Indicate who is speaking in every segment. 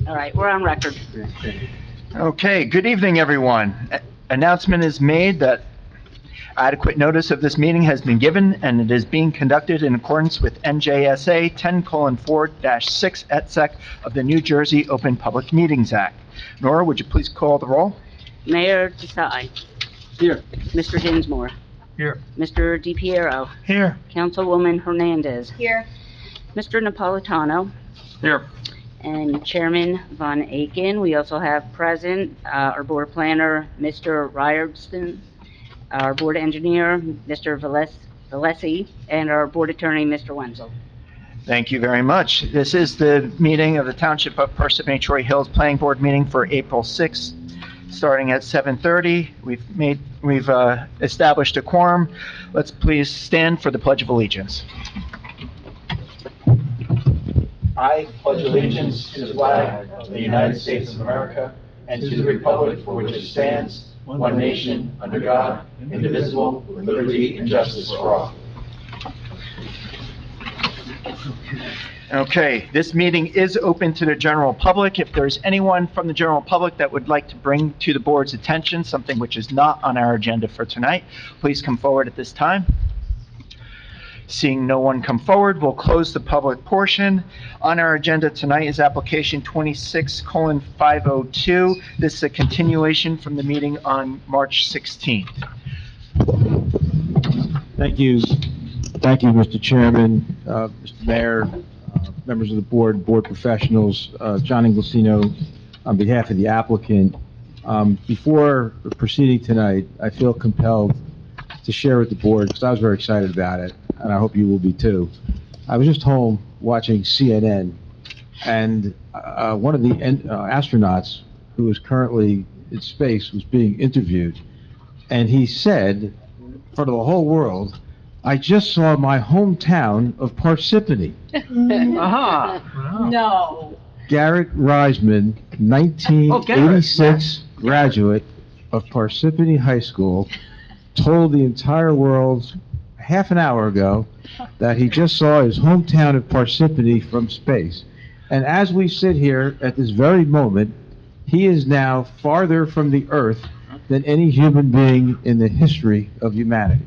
Speaker 1: All right, we're on record.
Speaker 2: Okay, good evening, everyone. Announcement is made that adequate notice of this meeting has been given, and it is being conducted in accordance with NJSA 10:4-6 et sec of the New Jersey Open Public Meetings Act. Nora, would you please call the roll?
Speaker 1: Mayor Desai.
Speaker 2: Here.
Speaker 1: Mr. Dinsmore.
Speaker 3: Here.
Speaker 1: Mr. DiPiero.
Speaker 3: Here.
Speaker 1: Councilwoman Hernandez.
Speaker 4: Here.
Speaker 1: Mr. Napolitano.
Speaker 2: Here.
Speaker 1: And Chairman Von Aiken. We also have present our board planner, Mr. Ryerson, our board engineer, Mr. Valesi, and our board attorney, Mr. Wenzel.
Speaker 2: Thank you very much. This is the meeting of the Township of Parsippany-Troy Hills Planning Board meeting for April 6th, starting at 7:30. We've established a quorum. Let's please stand for the Pledge of Allegiance. I pledge allegiance to the flag of the United States of America and to the republic for which it stands, one nation, under God, indivisible, with liberty and justice for all. Okay, this meeting is open to the general public. If there's anyone from the general public that would like to bring to the board's attention something which is not on our agenda for tonight, please come forward at this time. Seeing no one come forward, we'll close the public portion. On our agenda tonight is application 26:502. This is a continuation from the meeting on March 16th.
Speaker 5: Thank you. Thank you, Mr. Chairman, Mr. Mayor, members of the board, board professionals, John Inglesino, on behalf of the applicant. Before proceeding tonight, I feel compelled to share with the board, because I was very excited about it, and I hope you will be too. I was just home watching CNN, and one of the astronauts who is currently in space was being interviewed, and he said, in front of the whole world, "I just saw my hometown of Parsippany."
Speaker 2: Aha!
Speaker 4: No.
Speaker 5: Garrett Reisman, 1986 graduate of Parsippany High School, told the entire world half an hour ago that he just saw his hometown of Parsippany from space. And as we sit here at this very moment, he is now farther from the Earth than any human being in the history of humanity.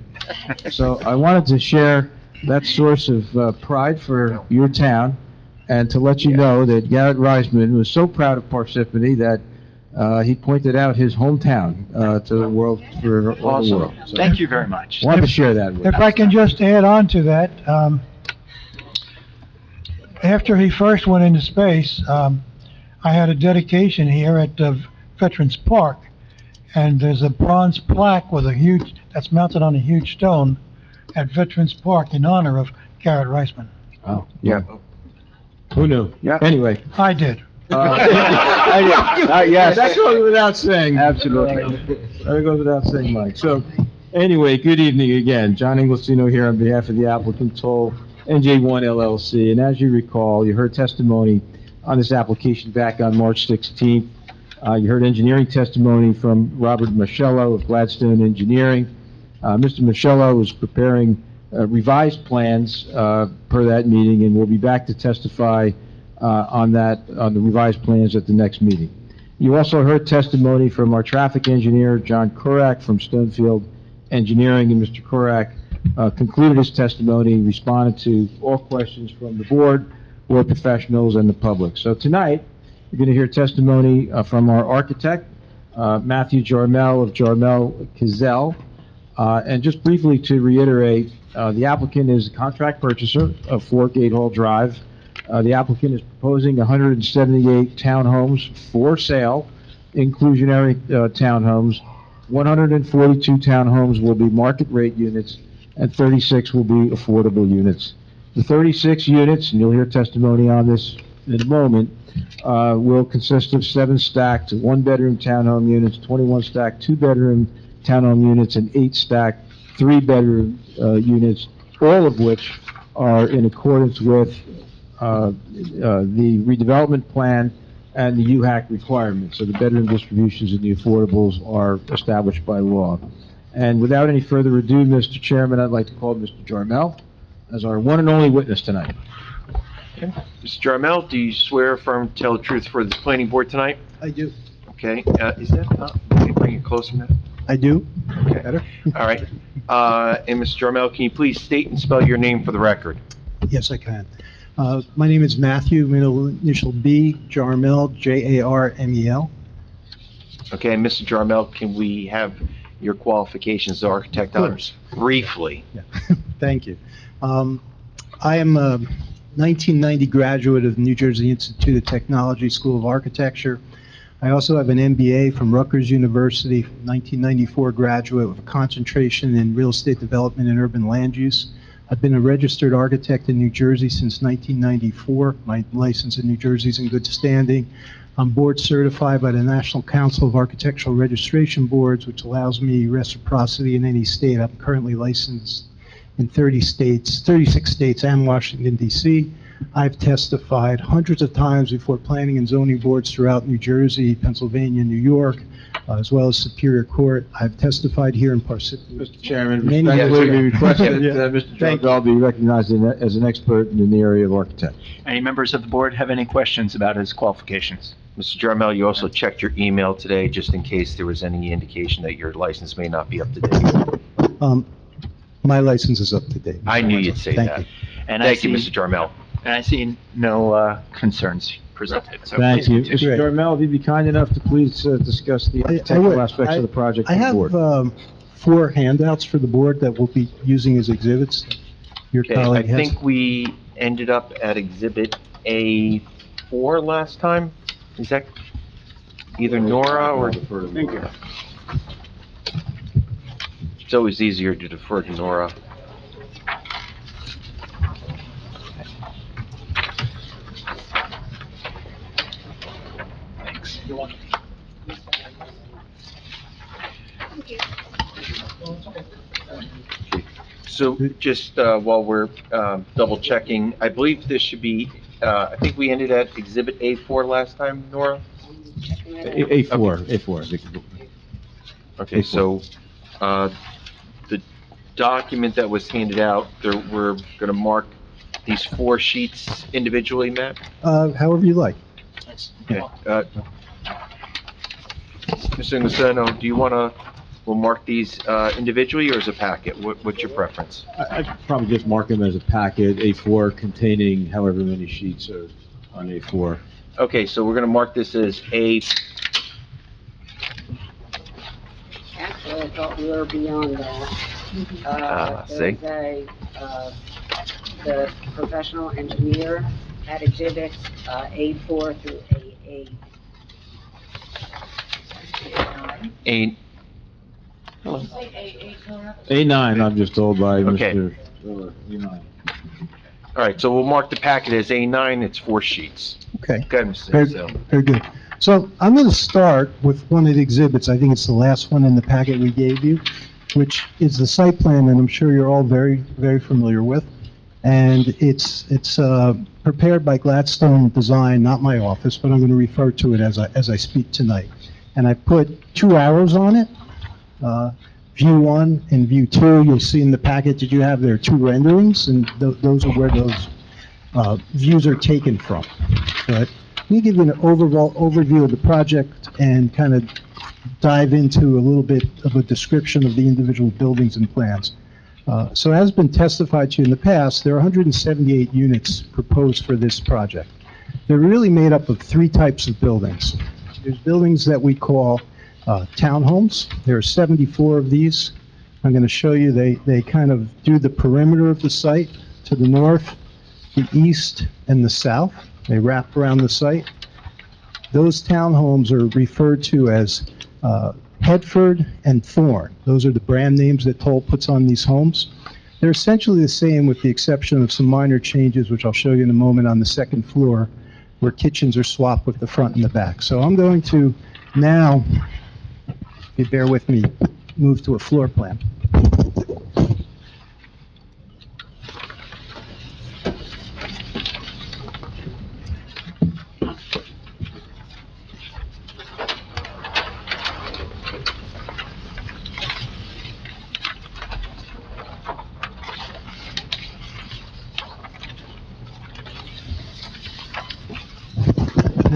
Speaker 5: So I wanted to share that source of pride for your town, and to let you know that Garrett Reisman was so proud of Parsippany that he pointed out his hometown to the world, for all the world. So
Speaker 2: Thank you very much.
Speaker 5: I wanted to share that with you.
Speaker 3: If I can just add on to that, after he first went into space, I had a dedication here at Veterans Park, and there's a bronze plaque with that's mounted on a huge stone at Veterans Park in honor of Garrett Reisman.
Speaker 5: Oh, yeah. Who knew?
Speaker 2: Yeah.
Speaker 5: Anyway.
Speaker 3: I did.
Speaker 5: Yes, that goes without saying.
Speaker 2: Absolutely.
Speaker 5: That goes without saying, Mike. So, anyway, good evening again. John Inglesino here on behalf of the applicant, Toll NJ1 LLC. And as you recall, you heard testimony on this application back on March 16th. You heard engineering testimony from Robert Michello of Gladstone Engineering. Mr. Michello is preparing revised plans per that meeting, and we'll be back to testify on the revised plans at the next meeting. You also heard testimony from our traffic engineer, John Kurak from Stonefield Engineering, and Mr. Kurak concluded his testimony, responded to all questions from the board professionals, and the public. So tonight, you're going to hear testimony from our architect, Matthew Jarmel of Jarmel Kizel. And just briefly to reiterate, the applicant is a contract purchaser of 4 Gatehall Drive. The applicant is proposing 178 townhomes for sale, inclusionary townhomes. 142 townhomes will be market rate units, and 36 will be affordable units. The 36 units, and you'll hear testimony on this in a moment, will consist of 7 stacked 1-bedroom townhome units, 21 stacked 2-bedroom townhome units, and 8 stacked 3-bedroom units, all of which are in accordance with the redevelopment plan and the UHAC requirements. So the bedroom distributions and the affordables are established by law. And without any further ado, Mr. Chairman, I'd like to call Mr. Jarmel as our one and only witness tonight.
Speaker 4: Mr. Jarmel, do you swear or affirm to tell the truth for this planning board tonight?
Speaker 6: I do.
Speaker 4: Okay, is that, can you bring it closer now?
Speaker 6: I do.
Speaker 4: Okay.
Speaker 6: Better?
Speaker 4: All right. And Mr. Jarmel, can you please state and spell your name for the record?
Speaker 6: Yes, I can. My name is Matthew, middle initial B, Jarmel, Jarmel.
Speaker 4: Okay, and Mr. Jarmel, can we have your qualifications as architect
Speaker 6: Of
Speaker 4: on
Speaker 6: course.
Speaker 4: briefly?
Speaker 6: Yeah. Thank you. I am a 1990 graduate of New Jersey Institute of Technology School of Architecture. I also have an MBA from Rutgers University, 1994 graduate with a concentration in real estate development and urban land use. I've been a registered architect in New Jersey since 1994. My license in New Jersey is in good standing. I'm board certified by the National Council of Architectural Registration Boards, which allows me reciprocity in any state. I'm currently licensed in 36 states and Washington, D.C. I've testified hundreds of times before planning and zoning boards throughout New Jersey, Pennsylvania, New York, as well as Superior Court. I've testified here in Parsippany.
Speaker 5: Mr. Chairman,
Speaker 6: Many
Speaker 5: respectfully, we
Speaker 6: years ago.
Speaker 5: request that
Speaker 6: Yeah.
Speaker 5: Mr.
Speaker 6: Thank you.
Speaker 5: Jarmel be recognized as an expert in the area of architecture.
Speaker 2: Any members of the board have any questions about his qualifications?
Speaker 4: Mr. Jarmel, you also checked your email today, just in case there was any indication that your license may not be up to date.
Speaker 6: My license is up to date.
Speaker 4: I knew you'd say
Speaker 6: Thank
Speaker 4: that.
Speaker 6: you.
Speaker 2: And
Speaker 4: Thank you, Mr. Jarmel.
Speaker 2: And I see no concerns presented, so
Speaker 5: Thank
Speaker 2: please
Speaker 5: you.
Speaker 2: continue.
Speaker 5: Mr. Jarmel, if you'd be kind enough to please discuss the
Speaker 6: I
Speaker 5: architectural
Speaker 6: would.
Speaker 5: aspects of the project
Speaker 6: I
Speaker 5: with the
Speaker 6: have
Speaker 5: board.
Speaker 6: 4 handouts for the board that we'll be using as exhibits. Your
Speaker 4: Okay, I
Speaker 6: colleague has.
Speaker 4: think we ended up at Exhibit A4 last time. Is that either Nora or?
Speaker 5: Thank you.
Speaker 4: It's always easier to defer to Nora.
Speaker 2: Thanks.
Speaker 4: So just while we're double checking, I believe this should be, I think we ended at Exhibit A4 last time, Nora?
Speaker 5: A4.
Speaker 4: Okay, so the document that was handed out, we're going to mark these 4 sheets individually, Matt?
Speaker 6: However you like.
Speaker 4: Okay. Mr. Inglesino, do you want to, we'll mark these individually or as a packet? What's your preference?
Speaker 5: I'd probably just mark them as a packet, A4 containing however many sheets are on A4.
Speaker 4: Okay, so we're going to mark this as A,
Speaker 1: Actually, I thought we were beyond that.
Speaker 4: see?
Speaker 1: There's the professional engineer had exhibits, A4 through A8.
Speaker 4: A,
Speaker 5: A9, I'm just told by
Speaker 4: Okay.
Speaker 5: Mr. A9.
Speaker 4: all right, so we'll mark the packet as A9, it's 4 sheets.
Speaker 6: Okay.
Speaker 4: Go ahead, Mr.
Speaker 6: Very,
Speaker 4: Inglesino.
Speaker 6: very good. So I'm going to start with one of the exhibits. I think it's the last one in the packet we gave you, which is the site plan, and I'm sure you're all very, very familiar with. And it's prepared by Gladstone Design, not my office, but I'm going to refer to it as I speak tonight. And I put 2 arrows on it, view 1 and view 2. You'll see in the packet that you have there 2 renderings, and those are where those views are taken from. But let me give you an overall overview of the project and kind of dive into a little bit of a description of the individual buildings and plans. So as been testified to in the past, there are 178 units proposed for this project. They're really made up of 3 types of buildings. There's buildings that we call townhomes. There are 74 of these. I'm going to show you, they kind of do the perimeter of the site to the north, the east, and the south. They wrap around the site. Those townhomes are referred to as Hedford and Thorne. Those are the brand names that Toll puts on these homes. They're essentially the same with the exception of some minor changes, which I'll show you in a moment on the second floor, where kitchens are swapped with the front and the back. So I'm going to now, if you bear with me, move to a floor plan.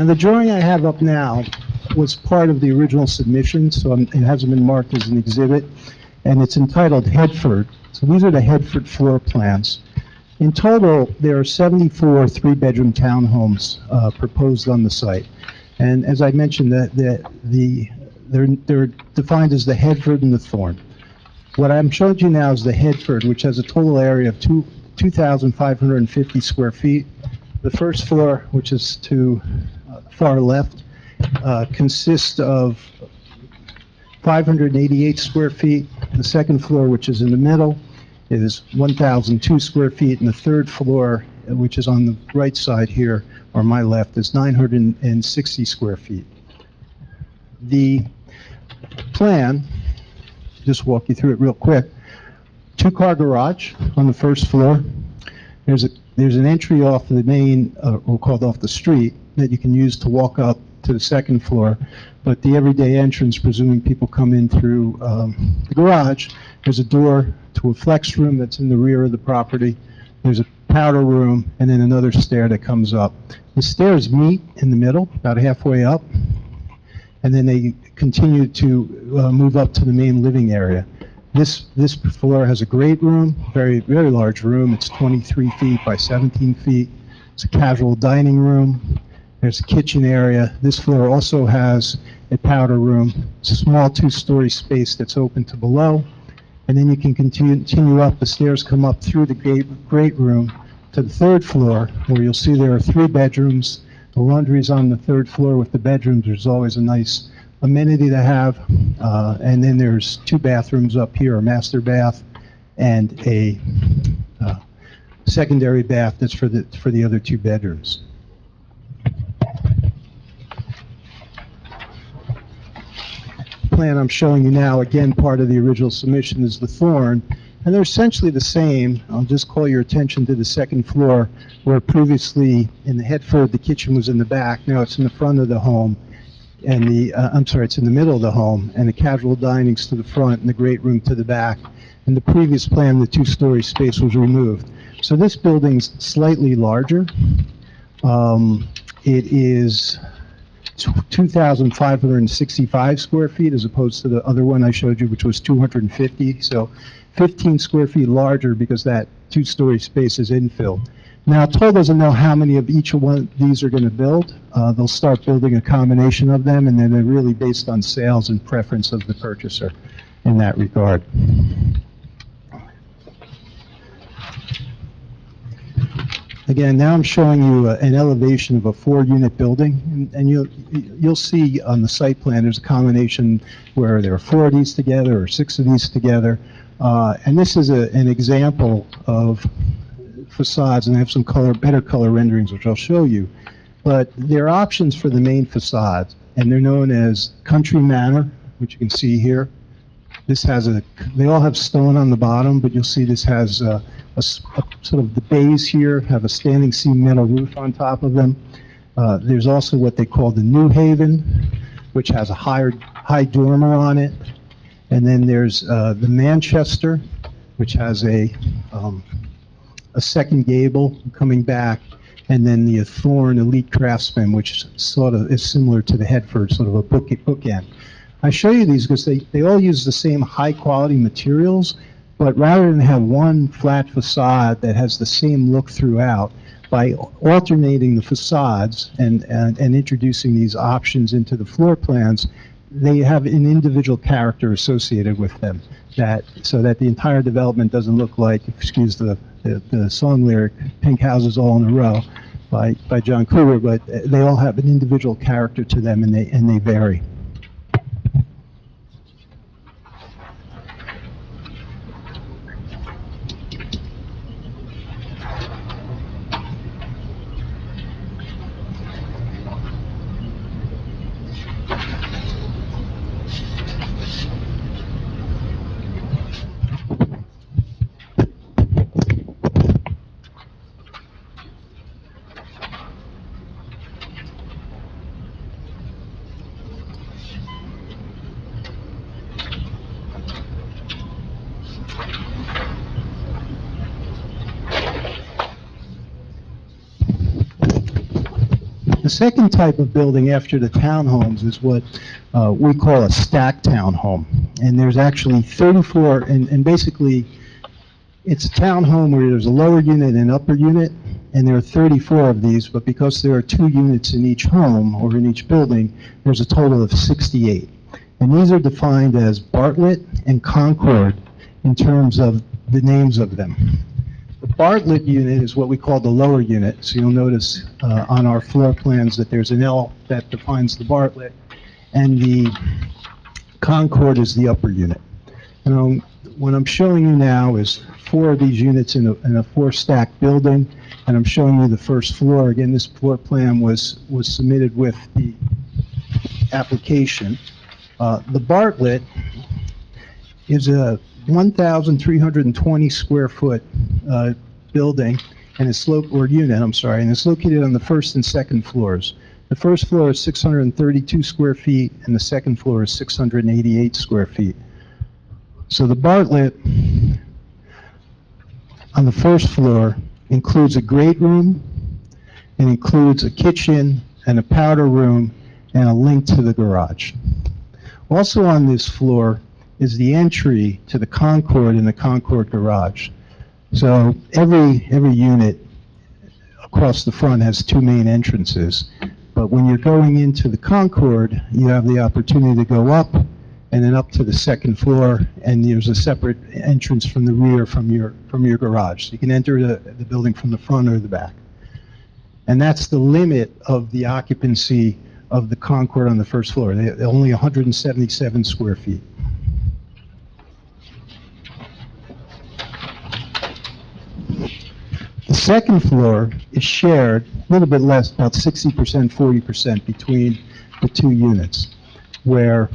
Speaker 6: Now, the drawing I have up now was part of the original submission, so it hasn't been marked as an exhibit, and it's entitled Headford. So these are the Headford floor plans. In total, there are 74 three-bedroom townhomes proposed on the site. And as I mentioned, they're defined as the Headford and the Thorn. What I'm showing you now is the Headford, which has a total area of 2,550 square feet. The first floor, which is to far left, consists of 588 square feet. The second floor, which is in the middle, is 1,002 square feet, and the third floor, which is on the right side here, or my left, is 960 square feet. The plan, just walk you through it real quick, two-car garage on the first floor. There's an entry off the main, we'll call it off the street, that you can use to walk up to the second floor. But the everyday entrance, presuming people come in through the garage, there's a door to a flex room that's in the rear of the property. There's a powder room, and then another stair that comes up. The stairs meet in the middle, about halfway up, and then they continue to move up to the main living area. This floor has a great room, very, very large room. It's 23 feet by 17 feet. It's a casual dining room. There's a kitchen area. This floor also has a powder room. It's a small two-story space that's open to below. And then you can continue up. The stairs come up through the great room to the third floor, where you'll see there are 3 bedrooms. The laundry is on the third floor with the bedrooms. There's always a nice amenity to have. And then there's 2 bathrooms up here, a master bath and a secondary bath that's for the other 2 bedrooms. Plan I'm showing you now, again, part of the original submission, is the Thorn, and they're essentially the same. I'll just call your attention to the second floor, where previously in the Headford, the kitchen was in the back. Now it's in the front of the home, and it's in the middle of the home, and the casual dining's to the front and the great room to the back. In the previous plan, the 2-story space was removed. So this building's slightly larger. It is 2,565 square feet as opposed to the other one I showed you, which was 250. So 15 square feet larger because that 2-story space is infilled. Now, Toll doesn't know how many of each one of these are going to build. They'll start building a combination of them, and then they're really based on sales and preference of the purchaser in that regard. Again, now I'm showing you an elevation of a 4-unit building, and you'll see on the site plan there's a combination where there are 4 of these together or 6 of these together, and this is an example of facades, and I have some better color renderings which I'll show you. But there are options for the main facades, and they're known as Country Manor, which you can see here. This has they all have stone on the bottom, but you'll see this has a sort of the bays here have a standing seam metal roof on top of them. There's also what they call the New Haven, which has a high dormer on it. And then there's the Manchester, which has a second gable coming back. And then the Thorn Elite Craftsman, which sort of is similar to the Headford, sort of a bookend. I show you these because they all use the same high-quality materials, but rather than have one flat facade that has the same look throughout, by alternating the facades and introducing these options into the floor plans, they have an individual character associated with them, so that the entire development doesn't look like, excuse the song lyric, pink houses all in a row by John Cougar, but they all have an individual character to them, and they vary. second type of building after the townhomes is what we call a stacked townhome. And there's actually 34, and basically, it's a townhome where there's a lower unit and an upper unit, and there are 34 of these, but because there are 2 units in each home or in each building, there's a total of 68. And these are defined as Bartlett and Concord in terms of the names of them. The Bartlett unit is what we call the lower unit, so you'll notice on our floor plans that there's an L that defines the Bartlett, and the Concord is the upper unit. And what I'm showing you now is 4 of these units in a 4-stack building, and I'm showing you the first floor. Again, this floor plan was submitted with the application. The Bartlett is a 1,320 square foot building, and it's unit, I'm sorry, and it's located on the first and second floors. The first floor is 632 square feet, and the second floor is 688 square feet. So the Bartlett on the first floor includes a great room, and includes a kitchen and a powder room and a link to the garage. Also on this floor is the entry to the Concord and the Concord garage. So every unit across the front has 2 main entrances, but when you're going into the Concord, you have the opportunity to go up and then up to the second floor, and there's a separate entrance from the rear from your garage. So you can enter the building from the front or the back. And that's the limit of the occupancy of the Concord on the first floor. They're only 177 square feet. The second floor is shared, a little bit less, about 60%, 40% between the 2 units, where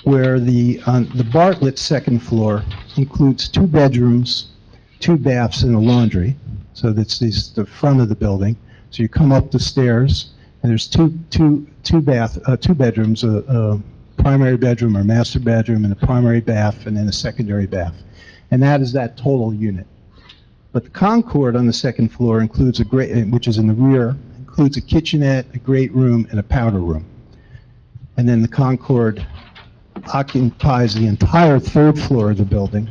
Speaker 6: the Bartlett second floor includes 2 bedrooms, 2 baths, and a laundry. So that's the front of the building. So you come up the stairs, and there's two bedrooms, a primary bedroom or master bedroom, and a primary bath, and then a secondary bath. And that is that total unit. But the Concord on the second floor includes which is in the rear, includes a kitchenette, a great room, and a powder room. And then the Concord occupies the entire 3rd floor of the building,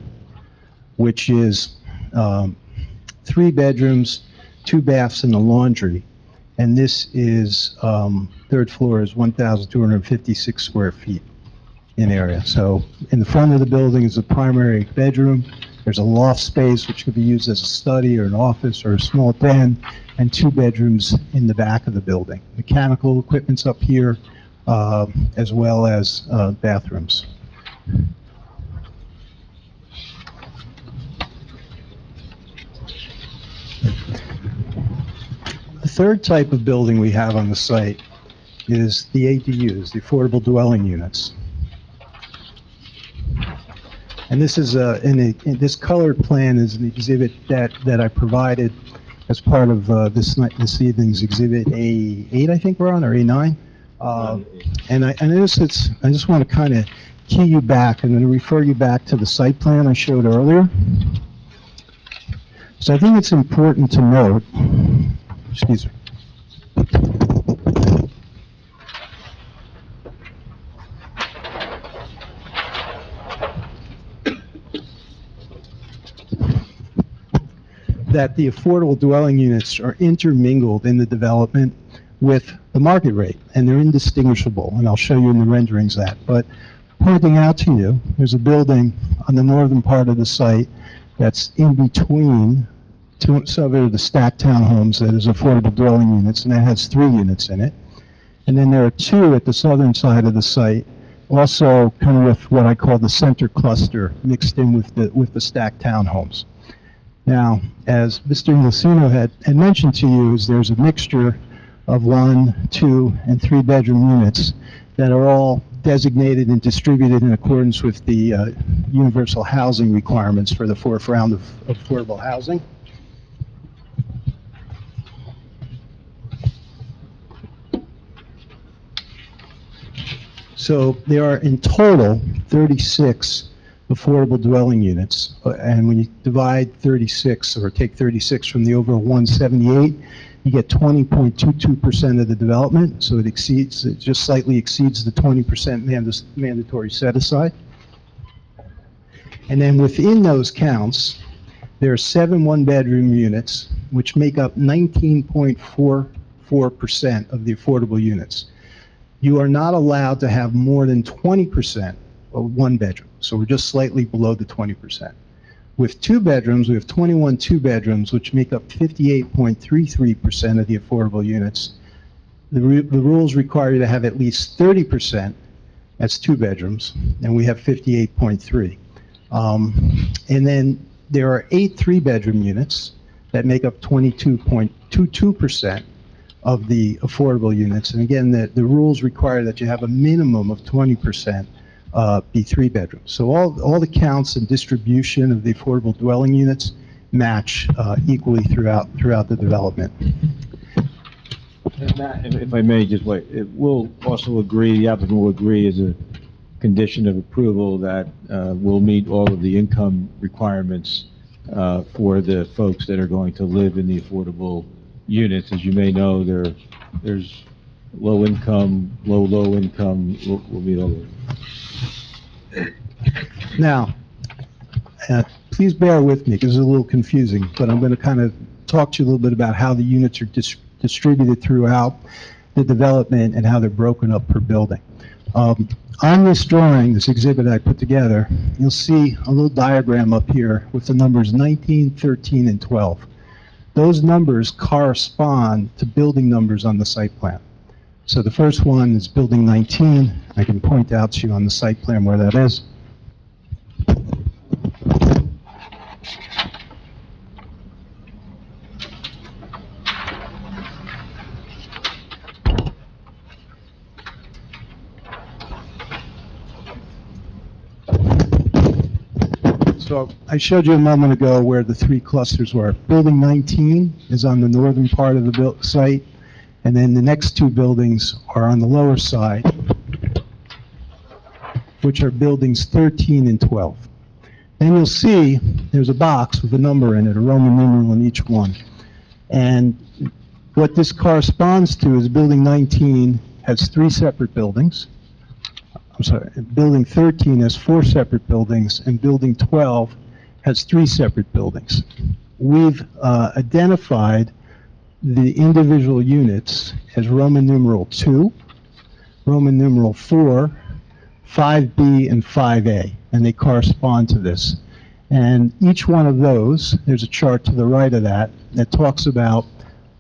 Speaker 6: which is 3 bedrooms, 2 baths, and a laundry. And this is, 3rd floor is 1,256 square feet in area. So in the front of the building is a primary bedroom. There's a loft space which could be used as a study or an office or a small den, and 2 bedrooms in the back of the building. Mechanical equipment's up here, as well as bathrooms. The third type of building we have on the site is the ADUs, the affordable dwelling units. And this is this colored plan is an exhibit that I provided as part of this evening's exhibit A8, I think we're on, or A9. And I just want to kind of key you back. I'm going to refer you back to the site plan I showed earlier. So I think it's important to note, excuse me. That the affordable dwelling units are intermingled in the development with the market rate, and they're indistinguishable, and I'll show you in the renderings that. But pointing out to you, there's a building on the northern part of the site that's in between some of the stacked townhomes that is affordable dwelling units, and that has 3 units in it. And then there are 2 at the southern side of the site, also kind of with what I call the center cluster mixed in with the stacked townhomes. Now, as Mr. Inglesino had mentioned to you, is there's a mixture of 1, 2, and 3 bedroom units that are all designated and distributed in accordance with the universal housing requirements for the 4th round of affordable housing. So there are in total 36 affordable dwelling units. And when you divide 36, or take 36 from the overall 178, you get 20.22% of the development, so it just slightly exceeds the 20% mandatory set-aside. And then within those counts, there are 7 one-bedroom units, which make up 19.44% of the affordable units. You are not allowed to have more than 20% of one bedroom, so we're just slightly below the 20%. With 2 bedrooms, we have 21 two-bedrooms, which make up 58.33% of the affordable units. The rules require you to have at least 30%, that's 2 bedrooms, and we have 58.3. And then there are 8 three-bedroom units that make up 22.22% of the affordable units. And again, the rules require that you have a minimum of 20% be 3 bedrooms. So all the counts and distribution of the affordable dwelling units match equally throughout the development.
Speaker 5: And Matt, if I may, just wait, it will also agree, the applicant will agree as a condition of approval that we'll meet all of the income requirements for the folks that are going to live in the affordable units. As you may know, there's low income, low income, we'll meet all of them.
Speaker 6: Now, please bear with me because it's a little confusing, but I'm going to kind of talk to you a little bit about how the units are distributed throughout the development and how they're broken up per building. On this drawing, this exhibit I put together, you'll see a little diagram up here with the numbers 19, 13, and 12. Those numbers correspond to building numbers on the site plan. So the first one is building 19. I can point out to you on the site plan where that is. So I showed you a moment ago where the 3 clusters were. Building 19 is on the northern part of the site, and then the next 2 buildings are on the lower side, which are buildings 13 and 12. Then you'll see there's a box with a number in it, a Roman numeral in each one. And what this corresponds to is building 19 has 3 separate buildings. I'm sorry, building 13 has 4 separate buildings, and building 12 has 3 separate buildings. We've identified the individual units as Roman numeral 2, Roman numeral 4, 5B, and 5A, and they correspond to this. And each one of those, there's a chart to the right of that talks about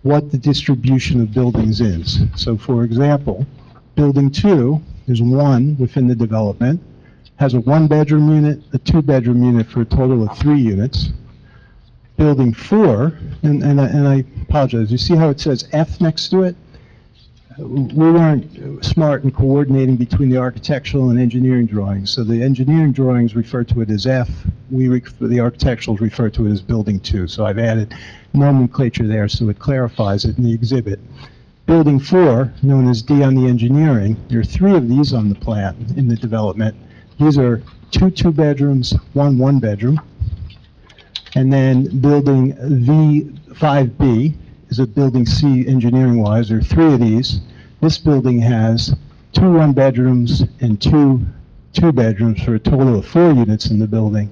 Speaker 6: what the distribution of buildings is. So for example, building 2, there's 1 within the development, has a 1-bedroom unit, a 2-bedroom unit for a total of 3 units. Building 4, and I apologize, you see how it says F next to it? We weren't smart in coordinating between the architectural and engineering drawings. So the engineering drawings refer to it as F, the architecturals refer to it as building 2. So I've added nomenclature there so it clarifies it in the exhibit. Building 4, known as D on the engineering, there are 3 of these on the plan in the development. These are 2 two-bedrooms, 1 one-bedroom. And then building V5B is a building C engineering-wise. There are 3 of these. This building has 2 one-bedrooms and 2 two-bedrooms for a total of 4 units in the building.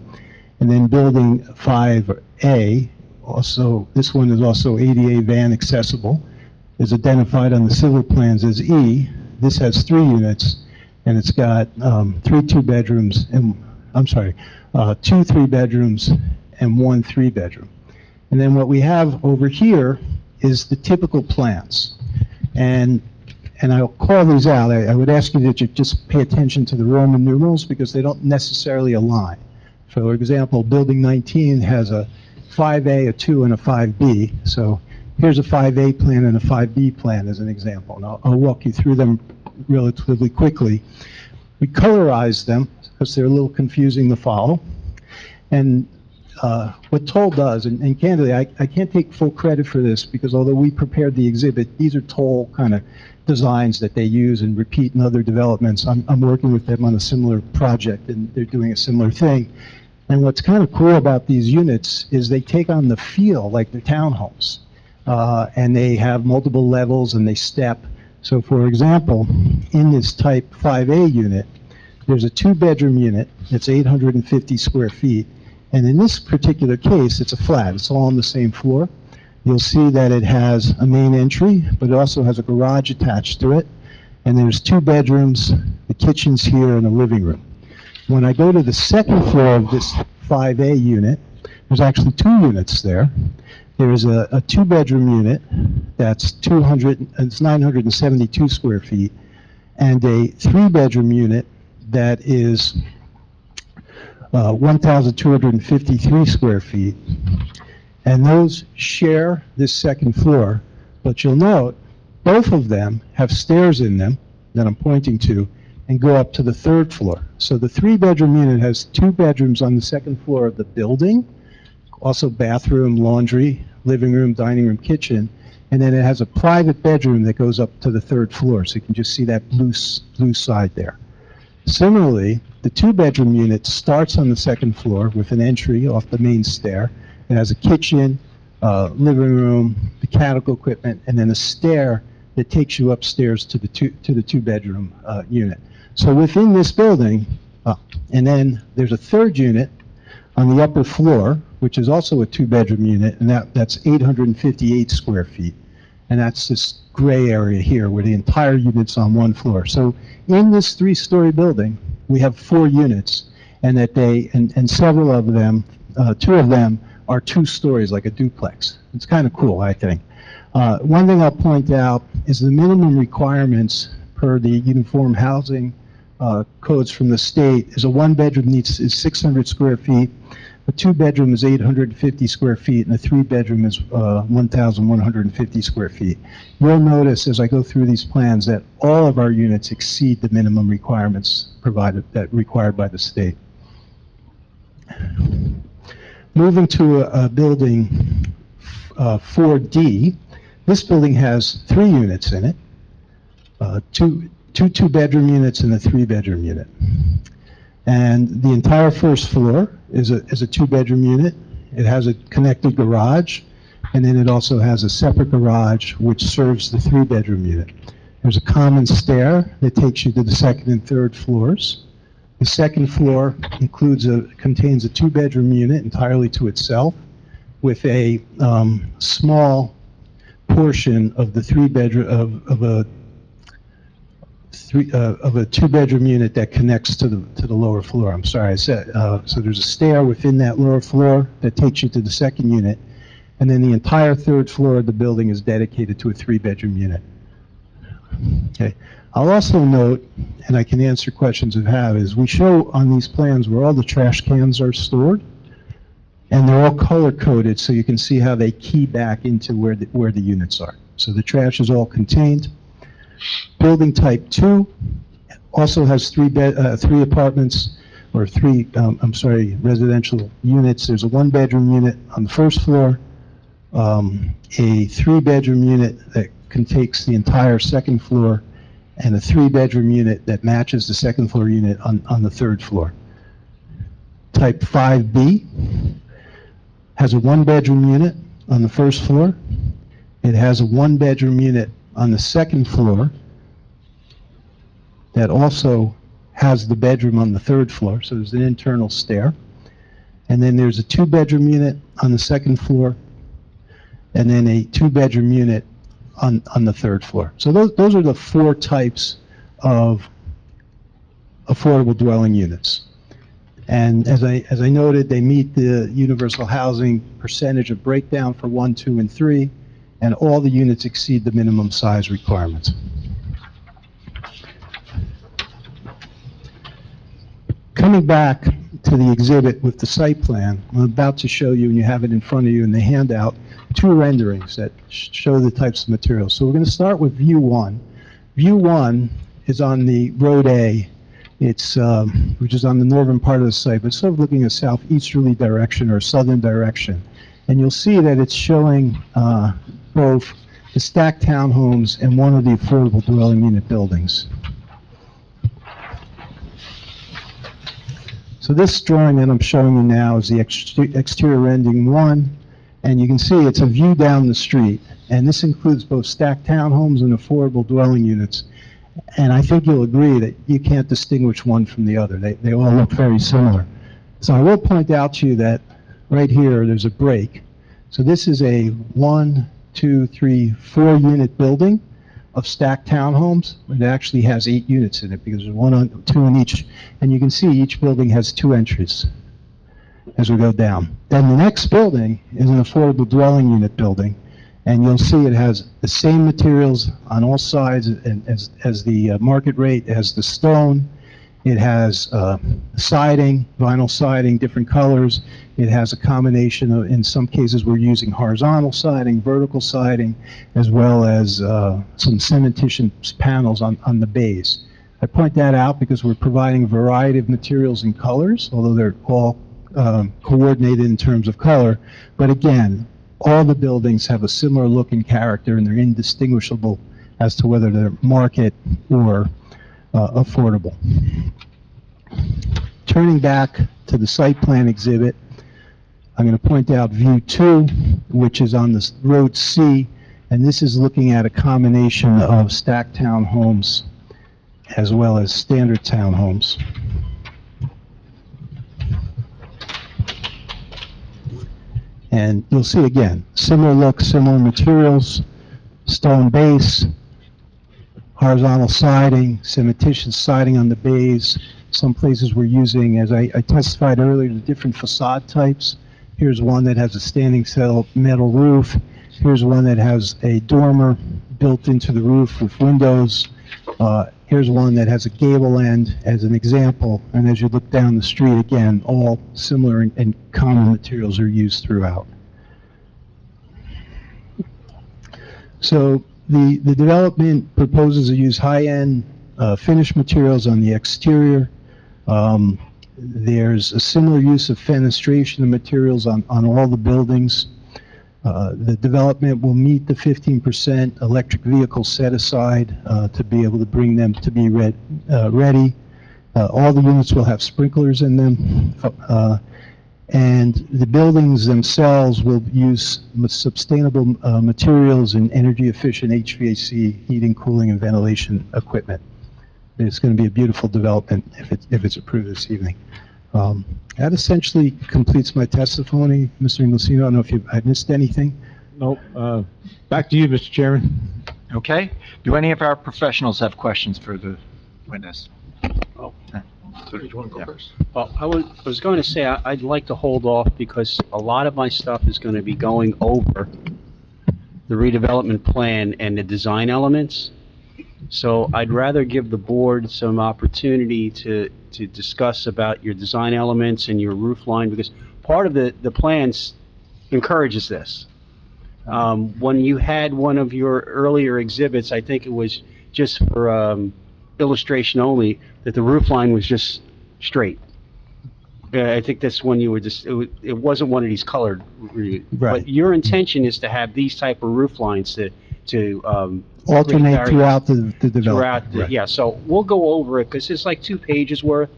Speaker 6: And then building 5A, also, this one is also ADA van accessible, is identified on the civil plans as E. This has 3 units, and it's got 3 two-bedrooms, and, I'm sorry, 2 3-bedrooms and 1 3-bedroom. And then what we have over here is the typical plans. And I'll call these out. I would ask you that you just pay attention to the Roman numerals because they don't necessarily align. For example, building 19 has a 5A, a 2, and a 5B. So here's a 5A plan and a 5B plan as an example. And I'll walk you through them relatively quickly. We colorize them because they're a little confusing to follow. And what Toll does, and candidly, I can't take full credit for this, because although we prepared the exhibit, these are Toll kind of designs that they use and repeat in other developments. I'm working with them on a similar project, and they're doing a similar thing. And what's kind of cool about these units is they take on the feel like they're townhomes. And they have multiple levels and they step. So for example, in this type 5A unit, there's a 2-bedroom unit. It's 850 square feet. And in this particular case, it's a flat. It's all on the same floor. You'll see that it has a main entry, but it also has a garage attached to it. And there's 2 bedrooms, the kitchen's here, and a living room. When I go to the second floor of this 5A unit, there's actually 2 units there. There's a 2-bedroom unit that's 972 square feet, and a 3-bedroom unit that is 1,253 square feet. And those share this second floor, but you'll note both of them have stairs in them that I'm pointing to, and go up to the 3rd floor. So the 3-bedroom unit has 2 bedrooms on the 2nd floor of the building, also bathroom, laundry, living room, dining room, kitchen, and then it has a private bedroom that goes up to the 3rd floor. So you can just see that blue side there. Similarly, the 2-bedroom unit starts on the 2nd floor with an entry off the main stair. It has a kitchen, living room, mechanical equipment, and then a stair that takes you upstairs to the 2-bedroom unit. So within this building, and then there's a 3rd unit on the upper floor, which is also a 2-bedroom unit, and that's 858 square feet. And that's this gray area here where the entire unit's on one floor. So in this 3-story building, we have 4 units, and and several of them, 2 of them are 2 stories, like a duplex. It's kind of cool, I think. One thing I'll point out is the minimum requirements per the Uniform Housing codes from the state is a 1-bedroom is 600 square feet, a 2-bedroom is 850 square feet, and a 3-bedroom is 1,150 square feet. You'll notice as I go through these plans that all of our units exceed the minimum requirements required by the state. Moving to a building 4D, this building has 3 units in it, 2 2-bedroom units and a 3-bedroom unit. And the entire 1st floor is a 2-bedroom unit. It has a connected garage, and then it also has a separate garage which serves the 3-bedroom unit. There's a common stair that takes you to the 2nd and 3rd floors. The 2nd floor contains a 2-bedroom unit entirely to itself, with a small portion of the 3-bedroom of a 2-bedroom unit that connects to the lower floor. I'm sorry, I said so. There's a stair within that lower floor that takes you to the 2nd unit, and then the entire 3rd floor of the building is dedicated to a 3-bedroom unit. Okay. I'll also note, and I can answer questions if you have, is we show on these plans where all the trash cans are stored, and they're all color-coded so you can see how they key back into where the units are. So the trash is all contained. Building type 2 also has 3 apartments, or 3 residential units. There's a 1-bedroom unit on the 1st floor, a 3-bedroom unit that takes the entire 2nd floor, and a 3-bedroom unit that matches the 2nd floor unit on the 3rd floor. Type 5B has a 1-bedroom unit on the 1st floor. It has a 1-bedroom unit on the 2nd floor that also has the bedroom on the 3rd floor, so there's an internal stair. And then there's a 2-bedroom unit on the 2nd floor, and then a 2-bedroom unit on the 3rd floor. So those are the 4 types of affordable dwelling units. And as I noted, they meet the universal housing percentage of breakdown for 1, 2, and 3, and all the units exceed the minimum size requirements. Coming back to the exhibit with the site plan, I'm about to show you, and you have it in front of you in the handout, 2 renderings that show the types of materials. So we're going to start with view 1. View 1 is on the Road A, It's, which is on the northern part of the site, but sort of looking a southeasterly direction or southern direction. And you'll see that it's showing both the stacked townhomes and one of the affordable dwelling unit buildings. So this drawing that I'm showing you now is the exterior rendering 1, and you can see it's a view down the street. And this includes both stacked townhomes and affordable dwelling units. And I think you'll agree that you can't distinguish one from the other. They all look very similar. So I will point out to you that right here, there's a break. So this is a 1, 2, 3, 4 unit building of stacked townhomes. It actually has 8 units in it because there's 2 in each. And you can see each building has 2 entries as we go down. Then the next building is an affordable dwelling unit building. And you'll see it has the same materials on all sides as the market rate. It has the stone, it has siding, vinyl siding, different colors. It has a combination of, in some cases, we're using horizontal siding, vertical siding, as well as some cementitious panels on the bays. I point that out because we're providing a variety of materials and colors, although they're all coordinated in terms of color. But again, all the buildings have a similar look and character, and they're indistinguishable as to whether they're market or affordable. Turning back to the site plan exhibit, I'm going to point out view 2, which is on the road C, and this is looking at a combination of stacked townhomes as well as standard townhomes. And you'll see again, similar look, similar materials, stone base, horizontal siding, cementitious siding on the bays. Some places we're using, as I testified earlier, the different facade types. Here's one that has a standing cell metal roof. Here's one that has a dormer built into the roof with windows. Here's one that has a gable end as an example. And as you look down the street, again, all similar and common materials are used throughout. So the development proposes to use high-end finished materials on the exterior. There's a similar use of fenestration of materials on all the buildings. The development will meet the 15% electric vehicle set aside to be able to bring them to be ready. All the units will have sprinklers in them. And the buildings themselves will use sustainable materials and energy-efficient HVAC, heating, cooling, and ventilation equipment. It's going to be a beautiful development if it's approved this evening. That essentially completes my testimony. Mr. Inglesino, I don't know if I missed anything.
Speaker 5: Nope. Back to you, Mr. Chairman.
Speaker 2: Okay. Do any of our professionals have questions for the witness?
Speaker 7: Oh.
Speaker 2: So, did you want to go first?
Speaker 7: Well, I was going to say, I'd like to hold off because a lot of my stuff is going to be going over the redevelopment plan and the design elements. So I'd rather give the board some opportunity to discuss about your design elements and your roof line, because part of the plans encourages this. When you had one of your earlier exhibits, I think it was just for illustration only, that the roof line was just straight. I think that's when you were just, it wasn't one of these colored.
Speaker 6: Right.
Speaker 7: But your intention is to have these type of roof lines to
Speaker 6: Alternate throughout the development.
Speaker 7: throughout,
Speaker 6: Right.
Speaker 7: yeah, so we'll go over it, because it's like 2 pages worth.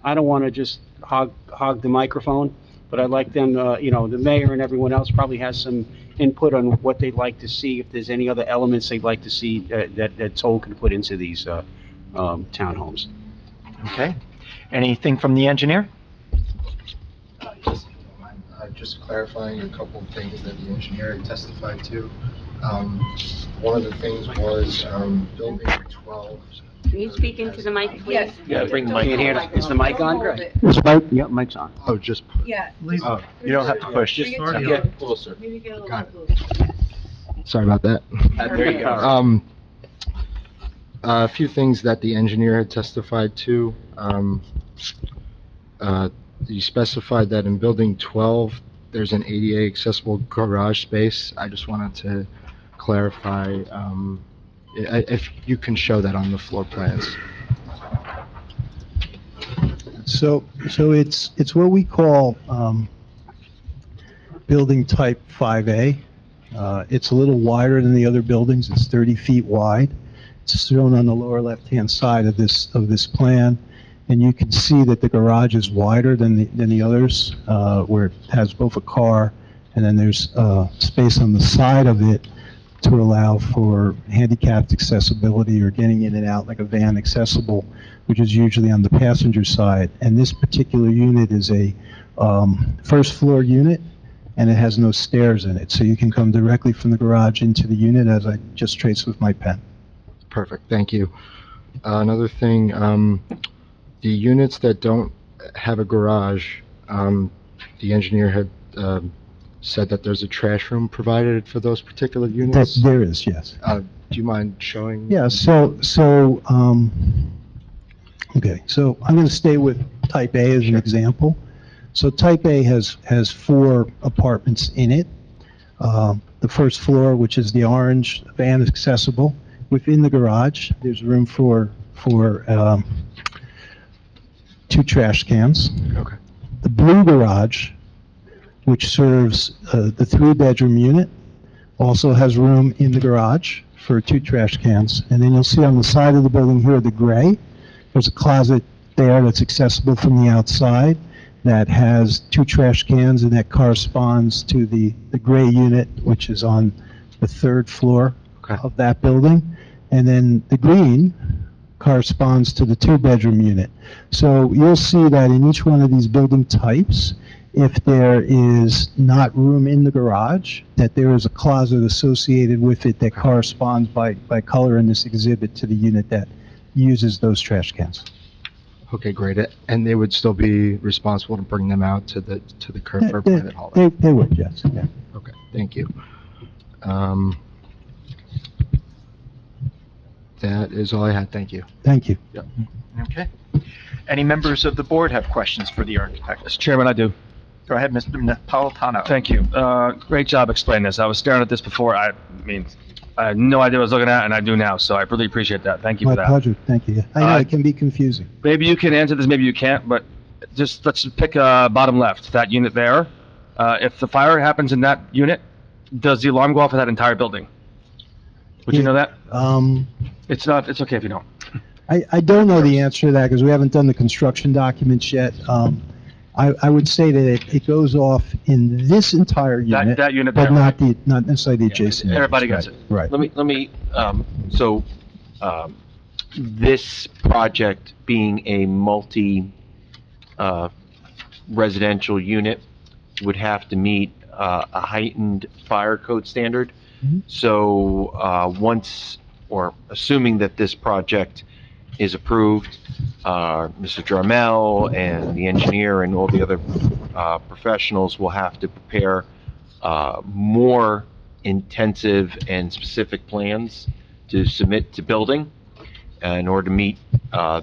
Speaker 7: I don't want to just hog the microphone, but I'd like them, the mayor and everyone else probably has some input on what they'd like to see, if there's any other elements they'd like to see that Toll can put into these townhomes.
Speaker 2: Okay. Anything from the engineer?
Speaker 8: Just clarifying a couple of things that the engineer had testified to. One of the things was building 12.
Speaker 1: Can you speak into the mic, please?
Speaker 9: Yes.
Speaker 4: Yeah, bring the mic.
Speaker 7: Can't hear, is the mic on,
Speaker 9: Don't hold
Speaker 7: Greg?
Speaker 9: it.
Speaker 7: Yeah, mic's on.
Speaker 8: Oh, just,
Speaker 9: Yeah.
Speaker 8: oh,
Speaker 2: You don't have to push.
Speaker 9: Bring it
Speaker 8: Just-
Speaker 9: to
Speaker 8: yeah.
Speaker 9: you.
Speaker 4: Closer.
Speaker 9: Maybe get a little
Speaker 8: Got
Speaker 9: closer.
Speaker 8: sorry about that.
Speaker 7: There you go.
Speaker 8: A few things that the engineer had testified to. You specified that in building 12, there's an ADA accessible garage space. I just wanted to clarify, if you can show that on the floor plans.
Speaker 6: So it's what we call, building type 5A. It's a little wider than the other buildings. It's 30 feet wide. It's shown on the lower left-hand side of this plan. And you can see that the garage is wider than the others, where it has both a car, and then there's, space on the side of it to allow for handicapped accessibility or getting in and out like a van accessible, which is usually on the passenger side. And this particular unit is a, first floor unit, and it has no stairs in it. So you can come directly from the garage into the unit, as I just traced with my pen.
Speaker 8: Perfect, thank you. Another thing, the units that don't have a garage, the engineer had said that there's a trash room provided for those particular units.
Speaker 6: There is, yes.
Speaker 8: Do you mind showing?
Speaker 6: Yeah, okay, so I'm going to stay with type A as an example. So type A has 4 apartments in it. The first floor, which is the orange, van is accessible. Within the garage, there's room for 2 trash cans.
Speaker 8: Okay.
Speaker 6: The blue garage, which serves the 3-bedroom unit, also has room in the garage for 2 trash cans. And then you'll see on the side of the building here, the gray, there's a closet there that's accessible from the outside that has 2 trash cans, and that corresponds to the gray unit, which is on the 3rd floor of that building. And then the green corresponds to the 2-bedroom unit. So you'll see that in each one of these building types, if there is not room in the garage, that there is a closet associated with it that corresponds by color in this exhibit to the unit that uses those trash cans.
Speaker 8: Okay, great. And they would still be responsible to bring them out to the curb for a private hauler?
Speaker 6: They would, yes. Yeah.
Speaker 8: Okay, thank you. That is all I had, thank you.
Speaker 6: Thank you.
Speaker 2: Okay. Any members of the board have questions for the architect?
Speaker 9: Mr. Chairman, I do.
Speaker 2: Go ahead, Mr. Napolitano.
Speaker 9: Thank you. Great job explaining this. I was staring at this before. I mean, I had no idea what I was looking at, and I do now, so I really appreciate that. Thank you for
Speaker 6: My
Speaker 9: that.
Speaker 6: pleasure, thank you. I know it can be confusing.
Speaker 9: Maybe you can answer this, maybe you can't, but let's pick bottom left, that unit there. If the fire happens in that unit, does the alarm go off for that entire building? Would you know that? It's okay if you don't.
Speaker 6: I don't know the answer to that because we haven't done the construction documents yet. I would say that it goes off in this entire unit.
Speaker 9: That unit
Speaker 6: but
Speaker 9: there.
Speaker 6: not necessarily the adjacent.
Speaker 9: Everybody
Speaker 6: units.
Speaker 9: gets it.
Speaker 6: Right.
Speaker 4: Let me, this project being a residential unit would have to meet a heightened fire code standard.
Speaker 6: Mhm.
Speaker 4: So, assuming that this project is approved, Mr. Jarmel and the engineer and all the other professionals will have to prepare more intensive and specific plans to submit to building in order to meet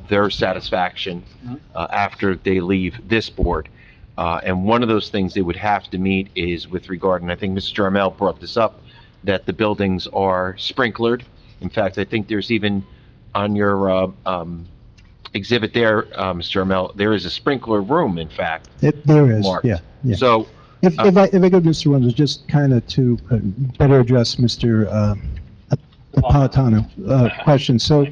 Speaker 4: their satisfaction after they leave this board. And one of those things they would have to meet is with regard, and I think Mr. Jarmel brought this up, that the buildings are sprinklered. In fact, I think there's even on your exhibit there, Mr. Jarmel, there is a sprinkler room, in fact.
Speaker 6: There is,
Speaker 4: marked.
Speaker 6: yeah.
Speaker 4: So,
Speaker 6: If I go, Mr. Wonders, just kind of to better address Mr. Napolitano question. So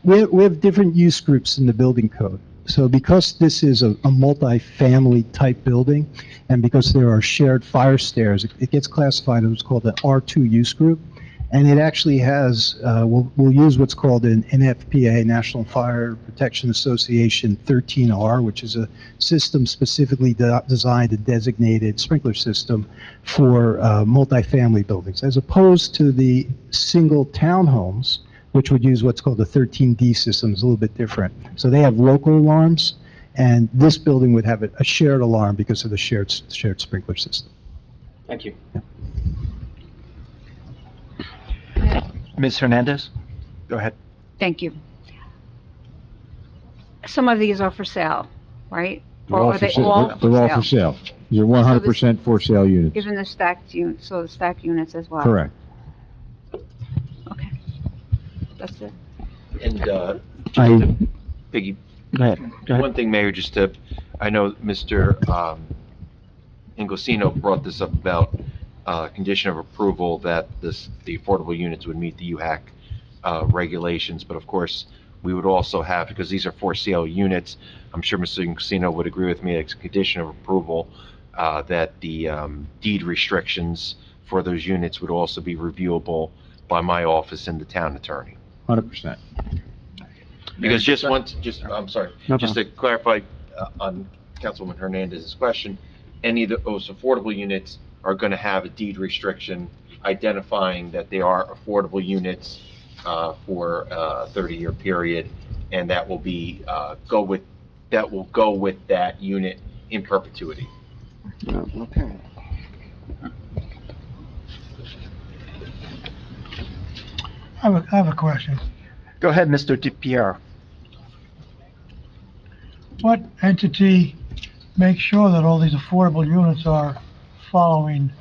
Speaker 6: we have different use groups in the building code. So because this is a multi-family type building, and because there are shared fire stairs, it gets classified as what's called an R2 use group. And it actually has, we'll use what's called an NFPA, National Fire Protection Association 13R, which is a system specifically designed and designated sprinkler system for multifamily buildings, as opposed to the single townhomes, which would use what's called the 13D system. It's a little bit different. So they have local alarms, and this building would have a shared alarm because of the shared sprinkler system.
Speaker 9: Thank you.
Speaker 6: Yeah.
Speaker 2: Ms. Hernandez, go ahead.
Speaker 10: Thank you. Some of these are for sale, right?
Speaker 5: They're
Speaker 10: Or
Speaker 5: all
Speaker 10: are
Speaker 5: for
Speaker 10: they
Speaker 5: sale.
Speaker 10: all
Speaker 5: They're all for sale. They're 100% for sale units.
Speaker 10: Even the stacked units, so the stacked units as well?
Speaker 5: Correct.
Speaker 10: Okay. That's it.
Speaker 4: and
Speaker 5: I-
Speaker 4: piggy,
Speaker 2: Go ahead. Go ahead.
Speaker 4: One thing, Mayor, just to, I know Mr. Inglesino brought this up about condition of approval that the affordable units would meet the UHAC regulations, but of course, we would also have, because these are for sale units, I'm sure Mr. Inglesino would agree with me, as a condition of approval, that the deed restrictions for those units would also be reviewable by my office and the town attorney.
Speaker 5: 100%.
Speaker 4: Because I'm sorry, just to clarify on Councilwoman Hernandez's question, any of those affordable units are going to have a deed restriction identifying that they are affordable units for a 30-year period, and that will be go with that unit in perpetuity.
Speaker 2: Okay.
Speaker 3: I have a question.
Speaker 2: Go ahead, Mr. DiPiero.
Speaker 3: What entity makes sure that all these affordable units are following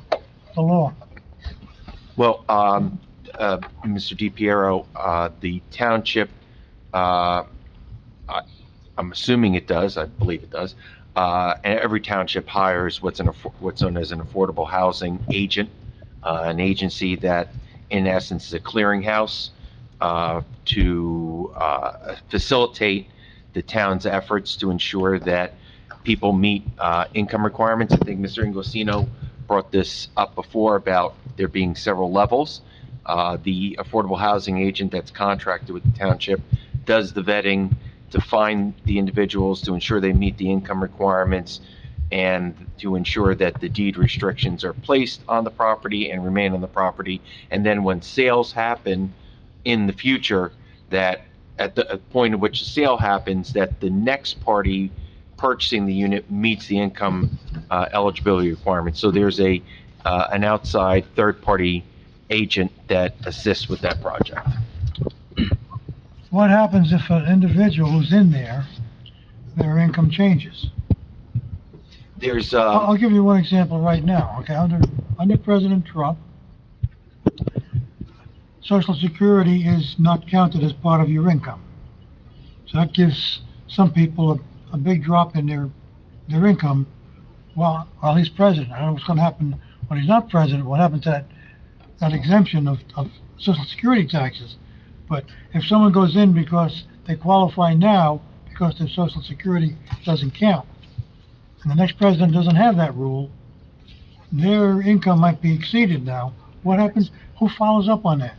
Speaker 3: the law?
Speaker 4: Well, Mr. DiPiero, the township, I'm assuming it does, I believe it does, and every township hires what's known as an affordable housing agent, an agency that, in essence, is a clearinghouse to facilitate the town's efforts to ensure that people meet income requirements. I think Mr. Inglesino brought this up before about there being several levels. The affordable housing agent that's contracted with the township does the vetting to find the individuals, to ensure they meet the income requirements, and to ensure that the deed restrictions are placed on the property and remain on the property. And then when sales happen in the future, that at the point at which the sale happens, that the next party purchasing the unit meets the income eligibility requirements. So there's an outside third-party agent that assists with that project.
Speaker 3: What happens if an individual who's in there, their income changes?
Speaker 4: There's
Speaker 3: I'll give you one example right now, okay? Under President Trump, Social Security is not counted as part of your income. So that gives some people a big drop in their income while he's president. I don't know what's gonna happen when he's not president, what happens to that exemption of Social Security taxes. But if someone goes in because they qualify now because their Social Security doesn't count, and the next president doesn't have that rule, their income might be exceeded now. What happens? Who follows up on that?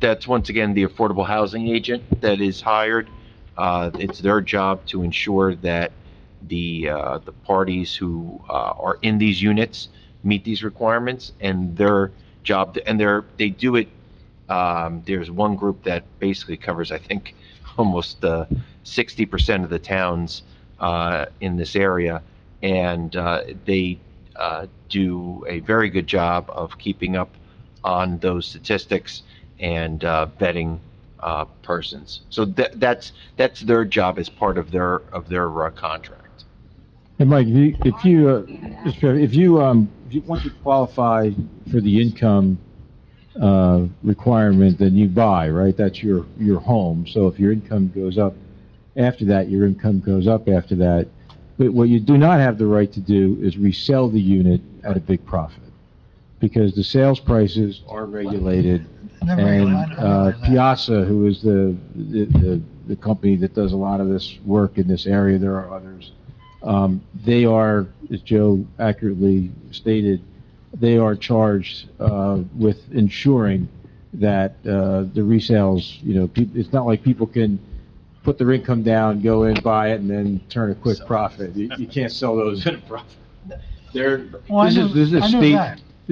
Speaker 4: That's once again the affordable housing agent that is hired. It's their job to ensure that the parties who are in these units meet these requirements, and their job, they do it. There's one group that basically covers, I think, almost 60% of the towns in this area, and they do a very good job of keeping up on those statistics and vetting persons. So that's their job as part of their contract.
Speaker 5: Hey, Mike, if you once you qualify for the income requirement, then you buy, right? That's your home. So if your income goes up after that, your income goes up after that. But what you do not have the right to do is resell the unit at a big profit, because the sales prices are regulated. And Piazza, who is the company that does a lot of this work in this area, there are others. They are, as Joe accurately stated, they are charged with ensuring that the resales, it's not like people can put their income down, go in, buy it, and then turn a quick profit. You can't sell those at a profit. This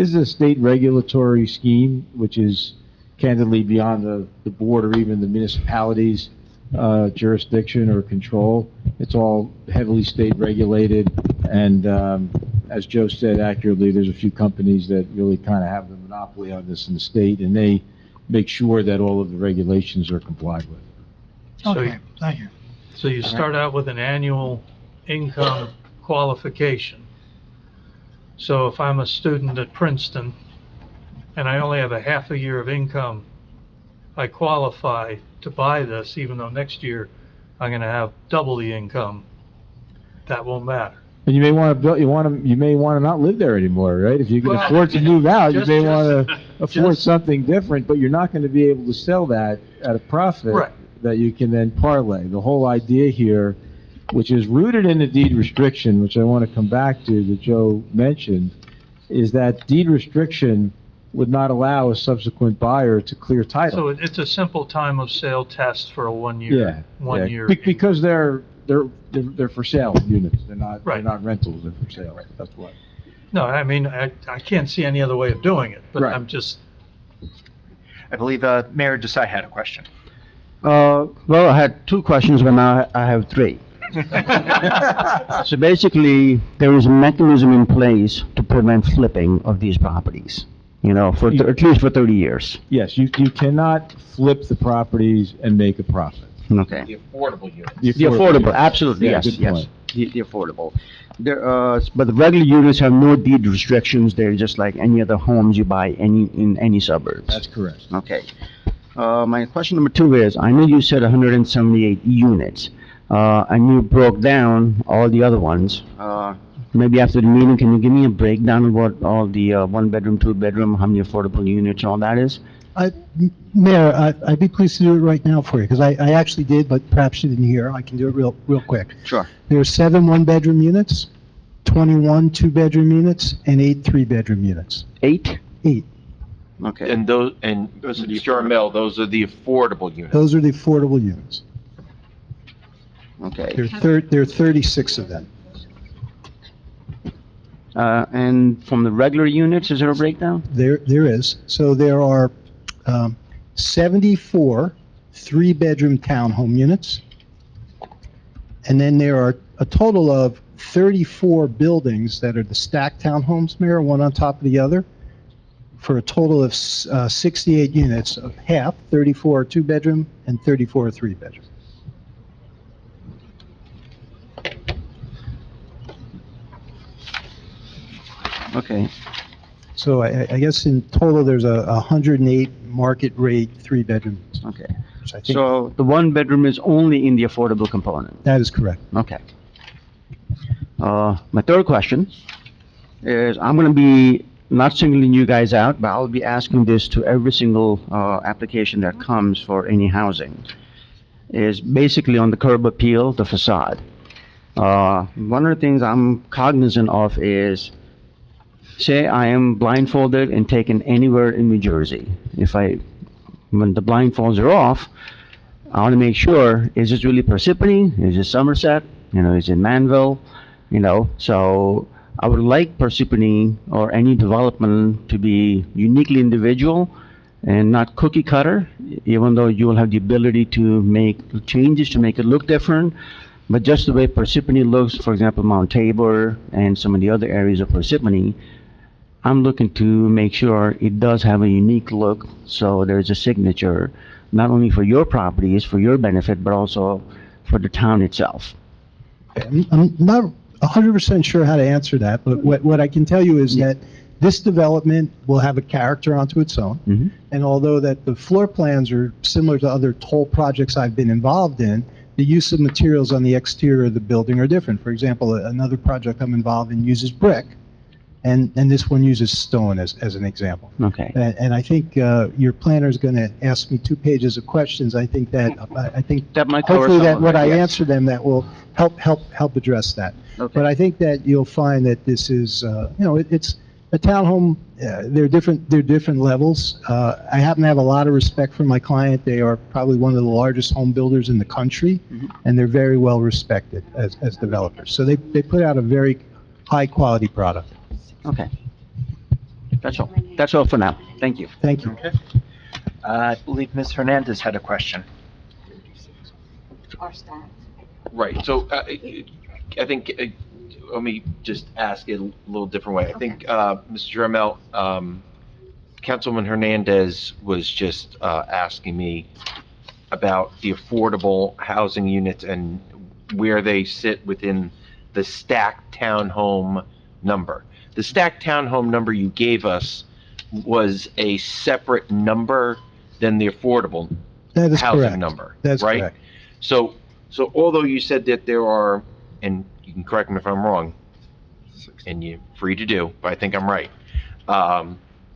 Speaker 5: is a state regulatory scheme, which is candidly beyond the board or even the municipality's jurisdiction or control. It's all heavily state regulated, and as Joe said accurately, there's a few companies that really kind of have the monopoly on this in the state, and they make sure that all of the regulations are complied with.
Speaker 3: Okay, thank you.
Speaker 11: So you start out with an annual income qualification. So if I'm a student at Princeton and I only have a half a year of income, I qualify to buy this, even though next year I'm gonna have double the income, that won't matter.
Speaker 5: And you may want to build, you may want to not live there anymore, right? If you can
Speaker 11: Well,
Speaker 5: afford to move out, you
Speaker 11: just-
Speaker 5: may
Speaker 11: just-
Speaker 5: want to afford
Speaker 11: just-
Speaker 5: something different, but you're not going to be able to sell that at a profit
Speaker 11: Right.
Speaker 5: that you can then parlay. The whole idea here, which is rooted in the deed restriction, which I want to come back to, that Joe mentioned, is that deed restriction would not allow a subsequent buyer to clear title.
Speaker 11: So it's a simple time of sale test for a
Speaker 5: Yeah,
Speaker 11: one
Speaker 5: yeah.
Speaker 11: year.
Speaker 5: Because they're for sale units. They're
Speaker 11: Right.
Speaker 5: not rentals, they're for sale. That's why.
Speaker 11: No, I mean, I can't see any other way of doing it, but
Speaker 5: Right.
Speaker 11: I'm just,
Speaker 2: I believe Mayor Desai had a question.
Speaker 12: Well, I had two questions, but now I have three. So basically, there is a mechanism in place to prevent flipping of these properties, for at least for 30 years.
Speaker 5: Yes, you cannot flip the properties and make a profit.
Speaker 12: Okay.
Speaker 4: The affordable units.
Speaker 12: The affordable, absolutely,
Speaker 5: Yeah,
Speaker 12: yes,
Speaker 5: good
Speaker 12: yes.
Speaker 5: point.
Speaker 12: The affordable. But the regular units have no deed restrictions. They're just like any other homes you buy in any suburbs.
Speaker 5: That's correct.
Speaker 12: Okay. My question number two is, I know you said 178 units, and you broke down all the other ones. Maybe after the meeting, can you give me a breakdown of what all the one bedroom, two bedroom, how many affordable units, all that is?
Speaker 6: Mayor, I'd be pleased to do it right now for you, because I actually did, but perhaps you didn't hear. I can do it real quick.
Speaker 12: Sure.
Speaker 6: There are 7 one-bedroom units, 21 two-bedroom units, and 8 three-bedroom units.
Speaker 12: 8?
Speaker 6: 8.
Speaker 12: Okay.
Speaker 4: And those are Mr. Armel, those are the affordable units.
Speaker 6: Those are the affordable units.
Speaker 12: Okay.
Speaker 6: There are 36 of them.
Speaker 12: And from the regular units, is there a breakdown?
Speaker 6: There is. So there are 74 three-bedroom townhome units. And then there are a total of 34 buildings that are the stacked townhomes, Mayor, one on top of the other, for a total of 68 units, of half, 34 are two-bedroom and 34 are three-bedroom.
Speaker 12: Okay.
Speaker 6: So I guess in total, there's 108 market rate three-bedrooms,
Speaker 12: Okay.
Speaker 6: which I think,
Speaker 12: So the one bedroom is only in the affordable component?
Speaker 6: that is correct.
Speaker 12: Okay. My third question is, I'm gonna be not singling you guys out, but I'll be asking this to every single, application that comes for any housing, is basically on the curb appeal, the facade. One of the things I'm cognizant of is, say I am blindfolded and taken anywhere in New Jersey. When the blindfolds are off, I want to make sure, is this really Parsippany? Is it Somerset? Is it Manville? So I would like Parsippany or any development to be uniquely individual and not cookie cutter, even though you will have the ability to make changes to make it look different. But just the way Parsippany looks, for example, Mount Tabor and some of the other areas of Parsippany, I'm looking to make sure it does have a unique look, so there's a signature, not only for your properties, for your benefit, but also for the town itself.
Speaker 6: I'm not 100% sure how to answer that, but what I can tell you is that this development will have a character onto its own.
Speaker 12: Mhm.
Speaker 6: And although that the floor plans are similar to other toll projects I've been involved in, the use of materials on the exterior of the building are different. For example, another project I'm involved in uses brick, and this one uses stone as an example.
Speaker 12: Okay.
Speaker 6: And I think your planner is going to ask me 2 pages of questions. I think that
Speaker 12: That might cover
Speaker 6: hopefully
Speaker 12: some
Speaker 6: that
Speaker 12: of
Speaker 6: what
Speaker 12: it,
Speaker 6: I
Speaker 12: yes.
Speaker 6: answer them, that will help address that.
Speaker 12: Okay.
Speaker 6: But I think that you'll find that this is, it's a townhome. They're different levels. I happen to have a lot of respect for my client. They are probably one of the largest home builders in the country, and they're very well respected as developers. So they put out a very high quality product.
Speaker 12: Okay. That's all. That's all for now. Thank you.
Speaker 6: Thank you.
Speaker 2: Okay. I believe Ms. Hernandez had a question.
Speaker 4: Right, so I think, let me just ask it a little different way. I think, Mr. Jarmel, Councilman Hernandez was just asking me about the affordable housing units and where they sit within the stacked townhome number. The stacked townhome number you gave us was a separate number than the affordable
Speaker 6: That is
Speaker 4: housing
Speaker 6: correct.
Speaker 4: number,
Speaker 6: That's
Speaker 4: right?
Speaker 6: correct.
Speaker 4: So So although you said that there are, and you can correct me if I'm wrong, and you're free to do, but I think I'm right,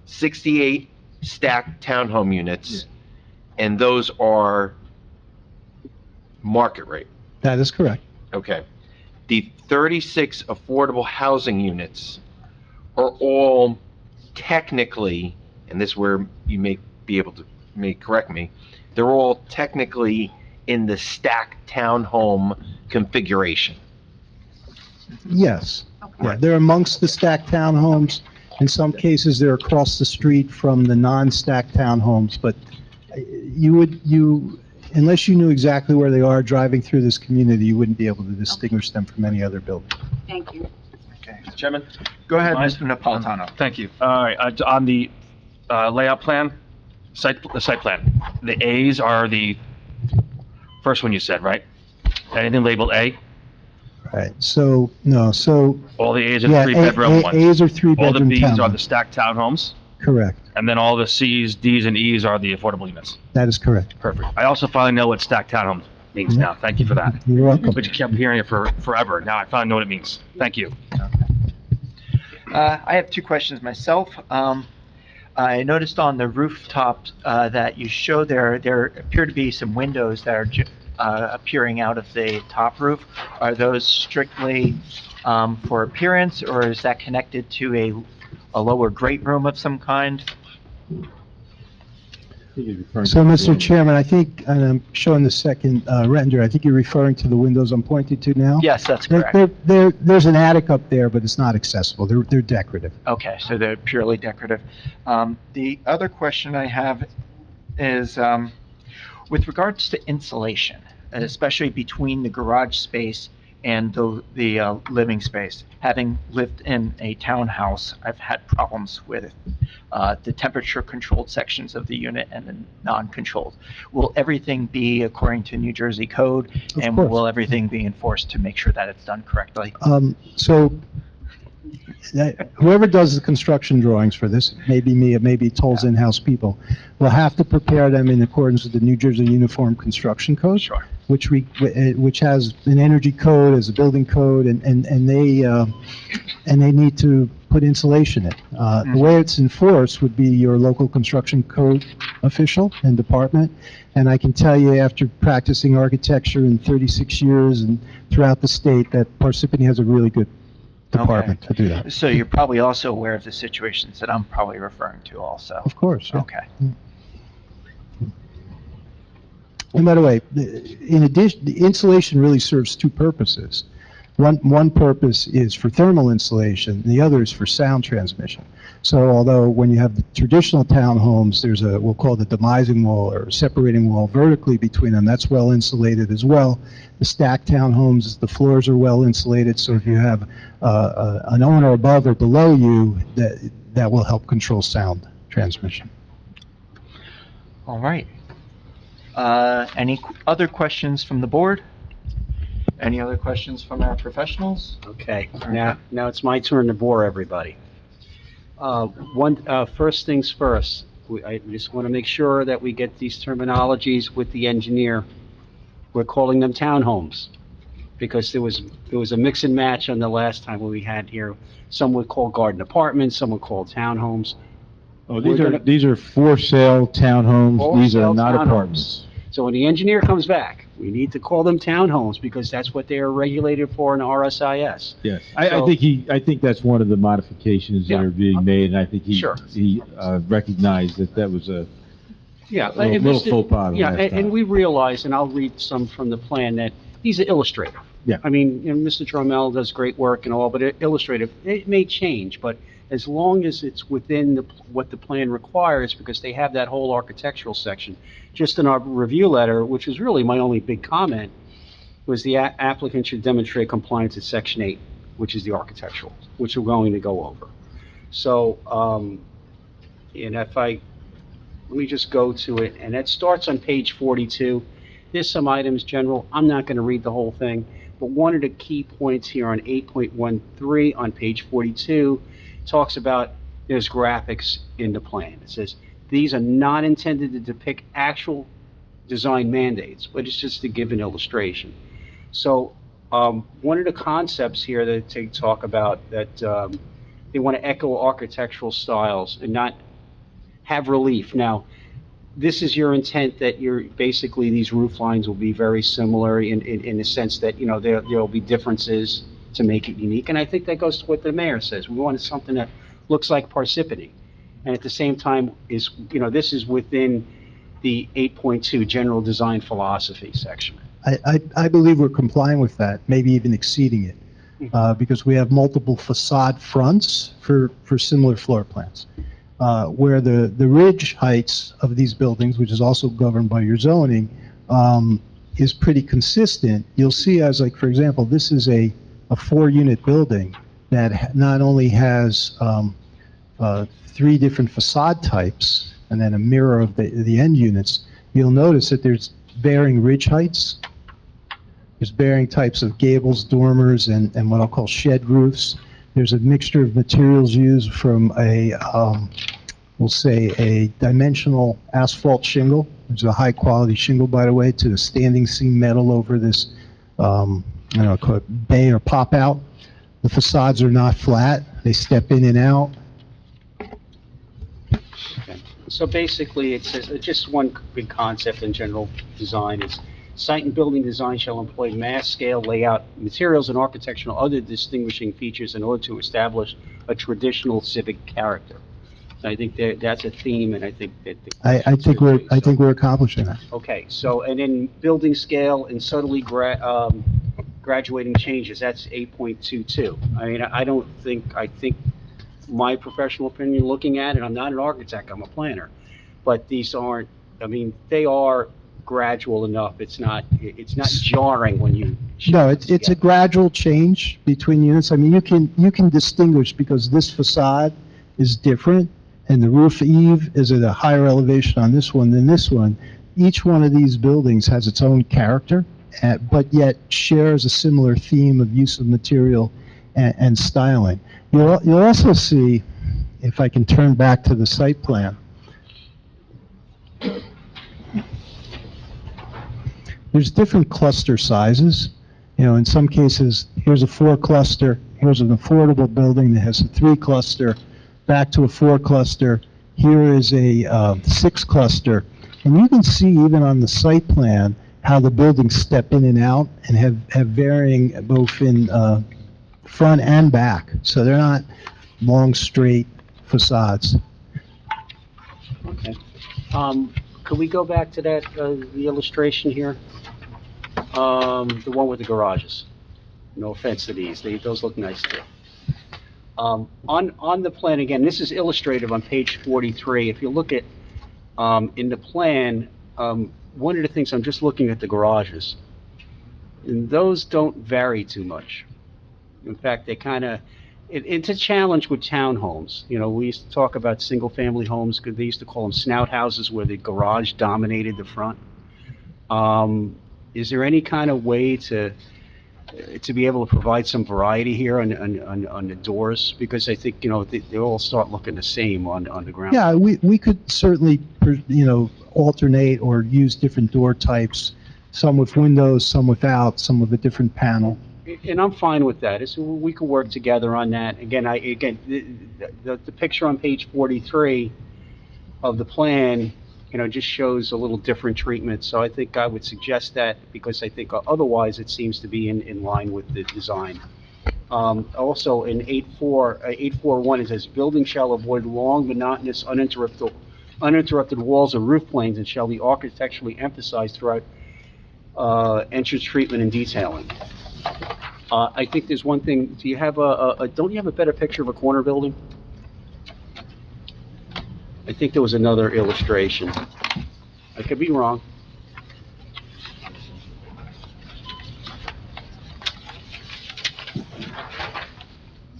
Speaker 4: 68 stacked townhome units, and those are market rate.
Speaker 6: That is correct.
Speaker 4: Okay. The 36 affordable housing units are all technically, and this is where you may be able to correct me, they're all technically in the stacked townhome configuration.
Speaker 6: Yes. Yeah,
Speaker 4: Right.
Speaker 6: they're amongst the stacked townhomes. In some cases, they're across the street from the non-stacked townhomes, but unless you knew exactly where they are driving through this community, you wouldn't be able to distinguish them from any other building.
Speaker 10: Thank you.
Speaker 2: Okay.
Speaker 9: Mr. Chairman?
Speaker 2: Go ahead,
Speaker 9: Mine?
Speaker 2: Mr. Napolitano.
Speaker 9: Thank you. All right, on the layout plan, the site plan, the A's are the first one you said, right? Anything labeled A?
Speaker 6: Right, so, no, so,
Speaker 9: All the A's are
Speaker 6: yeah,
Speaker 9: three-bedroom ones.
Speaker 6: A's are
Speaker 9: All the
Speaker 6: three-bedroom
Speaker 9: B's are the
Speaker 6: townhomes.
Speaker 9: stacked townhomes,
Speaker 6: Correct.
Speaker 9: and then all the C's, D's, and E's are the affordable units.
Speaker 6: That is correct.
Speaker 9: Perfect. I also finally know what stacked townhomes means now. Thank you for that.
Speaker 6: You're welcome.
Speaker 9: But you kept hearing it for forever. Now I finally know what it means. Thank you.
Speaker 2: I have two questions myself. I noticed on the rooftop that you show there appear to be some windows that are appearing out of the top roof. Are those strictly for appearance, or is that connected to a lower great room of some kind?
Speaker 6: So, Mr. Chairman, I think, and I'm showing the second render, I think you're referring to the windows I'm pointing to now?
Speaker 2: Yes, that's
Speaker 6: There-
Speaker 2: correct.
Speaker 6: There's an attic up there, but it's not accessible. They're decorative.
Speaker 2: Okay, so they're purely decorative. The other question I have is with regards to insulation, especially between the garage space and the living space. Having lived in a townhouse, I've had problems with the temperature-controlled sections of the unit and the non-controlled. Will everything be according to New Jersey code?
Speaker 6: Of
Speaker 2: And
Speaker 6: course.
Speaker 2: will everything be enforced to make sure that it's done correctly?
Speaker 6: So, whoever does the construction drawings for this, maybe me, it may be Toll's in-house people, will have to prepare them in accordance with the New Jersey Uniform Construction Code.
Speaker 2: Sure.
Speaker 6: Which has an energy code, as a building code, and they need to put insulation in. The way it's enforced would be your local construction code official and department. And I can tell you, after practicing architecture in 36 years and throughout the state, that Parsippany has a really good department to do that.
Speaker 2: So you're probably also aware of the situations that I'm probably referring to also?
Speaker 6: Of course, yeah.
Speaker 2: Okay.
Speaker 6: And by the way, in addition, the insulation really serves two purposes. One purpose is for thermal insulation, and the other is for sound transmission. So although when you have the traditional townhomes, there's we'll call it a demising wall or a separating wall vertically between them, that's well insulated as well. The stacked townhomes, the floors are well insulated, so if you have an owner above or below you, that will help control sound transmission.
Speaker 2: All right. Any other questions from the board? Any other questions from our professionals?
Speaker 7: Okay, now it's my turn to bore everybody. First things first, I just want to make sure that we get these terminologies with the engineer. We're calling them townhomes, because there was a mix and match on the last time when we had here. Some would call garden apartments, some would call townhomes.
Speaker 5: Oh, these are for sale townhomes, these are
Speaker 7: For-sale
Speaker 5: not
Speaker 7: townhomes.
Speaker 5: apartments.
Speaker 7: So when the engineer comes back, we need to call them townhomes, because that's what they are regulated for in RSIS.
Speaker 5: Yes,
Speaker 7: So-
Speaker 5: I think that's one of the modifications that
Speaker 7: Yeah.
Speaker 5: are being made, and I think
Speaker 7: Sure.
Speaker 5: he recognized that was a
Speaker 7: Yeah.
Speaker 5: little faux pas the
Speaker 7: Yeah,
Speaker 5: last
Speaker 7: and
Speaker 5: time.
Speaker 7: we realize, and I'll read some from the plan, that he's an illustrator.
Speaker 5: Yeah.
Speaker 7: I mean, Mr. Trammell does great work and all, but illustrative, it may change, but as long as it's within what the plan requires, because they have that whole architectural section. Just in our review letter, which is really my only big comment, was the applicant should demonstrate compliance at section 8, which is the architectural, which we're going to go over. So, and let me just go to it, and it starts on page 42. There's some items general, I'm not going to read the whole thing, but one of the key points here on 8.13 on page 42 talks about there's graphics in the plan. It says, these are not intended to depict actual design mandates, but it's just to give an illustration. So, one of the concepts here that they talk about that, they want to echo architectural styles and not have relief. Now, this is your intent that basically, these roof lines will be very similar in the sense that, there'll be differences to make it unique. And I think that goes to what the mayor says. We wanted something that looks like Parsippany. And at the same time this is within the 8.2 general design philosophy section.
Speaker 6: I believe we're complying with that, maybe even exceeding it, because we have multiple facade fronts for similar floor plans. Where the ridge heights of these buildings, which is also governed by your zoning, is pretty consistent. You'll see as, like, for example, this is a 4-unit building that not only has 3 different facade types and then a mirror of the end units. You'll notice that there's varying ridge heights. There's varying types of gables, dormers, and what I'll call shed roofs. There's a mixture of materials used from we'll say a dimensional asphalt shingle, which is a high-quality shingle, by the way, to the standing seam metal over this, call it bay or pop-out. The facades are not flat. They step in and out.
Speaker 7: Okay. So basically, it says, just one big concept in general design is, site and building design shall employ mass scale layout materials and architectural other distinguishing features in order to establish a traditional civic character. I think that's a theme, and I think that
Speaker 6: I think we're accomplishing that.
Speaker 7: Okay, so, and then building scale and subtly graduating changes, that's 8.22. I mean, I think my professional opinion, looking at it, I'm not an architect, I'm a planner, but these aren't, I mean, they are gradual enough. It's not jarring when you.
Speaker 6: No, it's a gradual change between units. I mean, you can distinguish because this facade is different, and the roof eave is at a higher elevation on this one than this one. Each one of these buildings has its own character, but yet shares a similar theme of use of material and styling. You'll also see, if I can turn back to the site plan, there's different cluster sizes. In some cases, here's a 4 cluster, here's an affordable building that has a 3 cluster, back to a 4 cluster, here is a 6 cluster. And you can see even on the site plan how the buildings step in and out and have varying both in front and back. So they're not long, straight facades.
Speaker 7: Okay. Could we go back to that, the illustration here? The one with the garages. No offense to these, those look nice too. On the plan, again, this is illustrative on page 43. If you look at, in the plan, one of the things, I'm just looking at the garages, and those don't vary too much. In fact, they kind of, it's a challenge with townhomes. We used to talk about single-family homes, they used to call them snout houses, where the garage dominated the front. Is there any kind of way to be able to provide some variety here on the doors? Because I think, they all start looking the same on the ground.
Speaker 6: Yeah, we could certainly, alternate or use different door types, some with windows, some without, some with a different panel.
Speaker 7: And I'm fine with that. We could work together on that. Again, the picture on page 43 of the plan, just shows a little different treatment. So I think I would suggest that, because I think otherwise it seems to be in line with the design. Also in 841, it says, building shall avoid long, monotonous, uninterrupted walls or roof planes, and shall be architecturally emphasized throughout entrance treatment and detailing. I think there's one thing. Do you have don't you have a better picture of a corner building? I think there was another illustration. I could be wrong.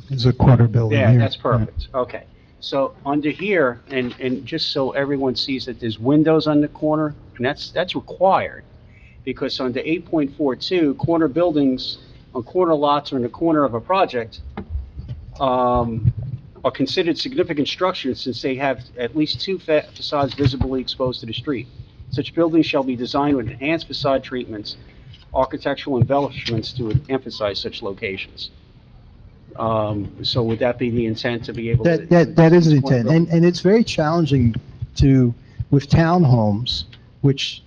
Speaker 6: There's a corner building
Speaker 7: Yeah,
Speaker 6: here.
Speaker 7: that's perfect. Okay. So under here, and just so everyone sees that there's windows on the corner, and that's required, because under 8.42, corner buildings on corner lots or in the corner of a project are considered significant structures since they have at least 2 facades visibly exposed to the street. Such buildings shall be designed with enhanced facade treatments, architectural embellishments to emphasize such locations. So would that be the intent to be able to?
Speaker 6: That is the intent, and it's very challenging with townhomes, which,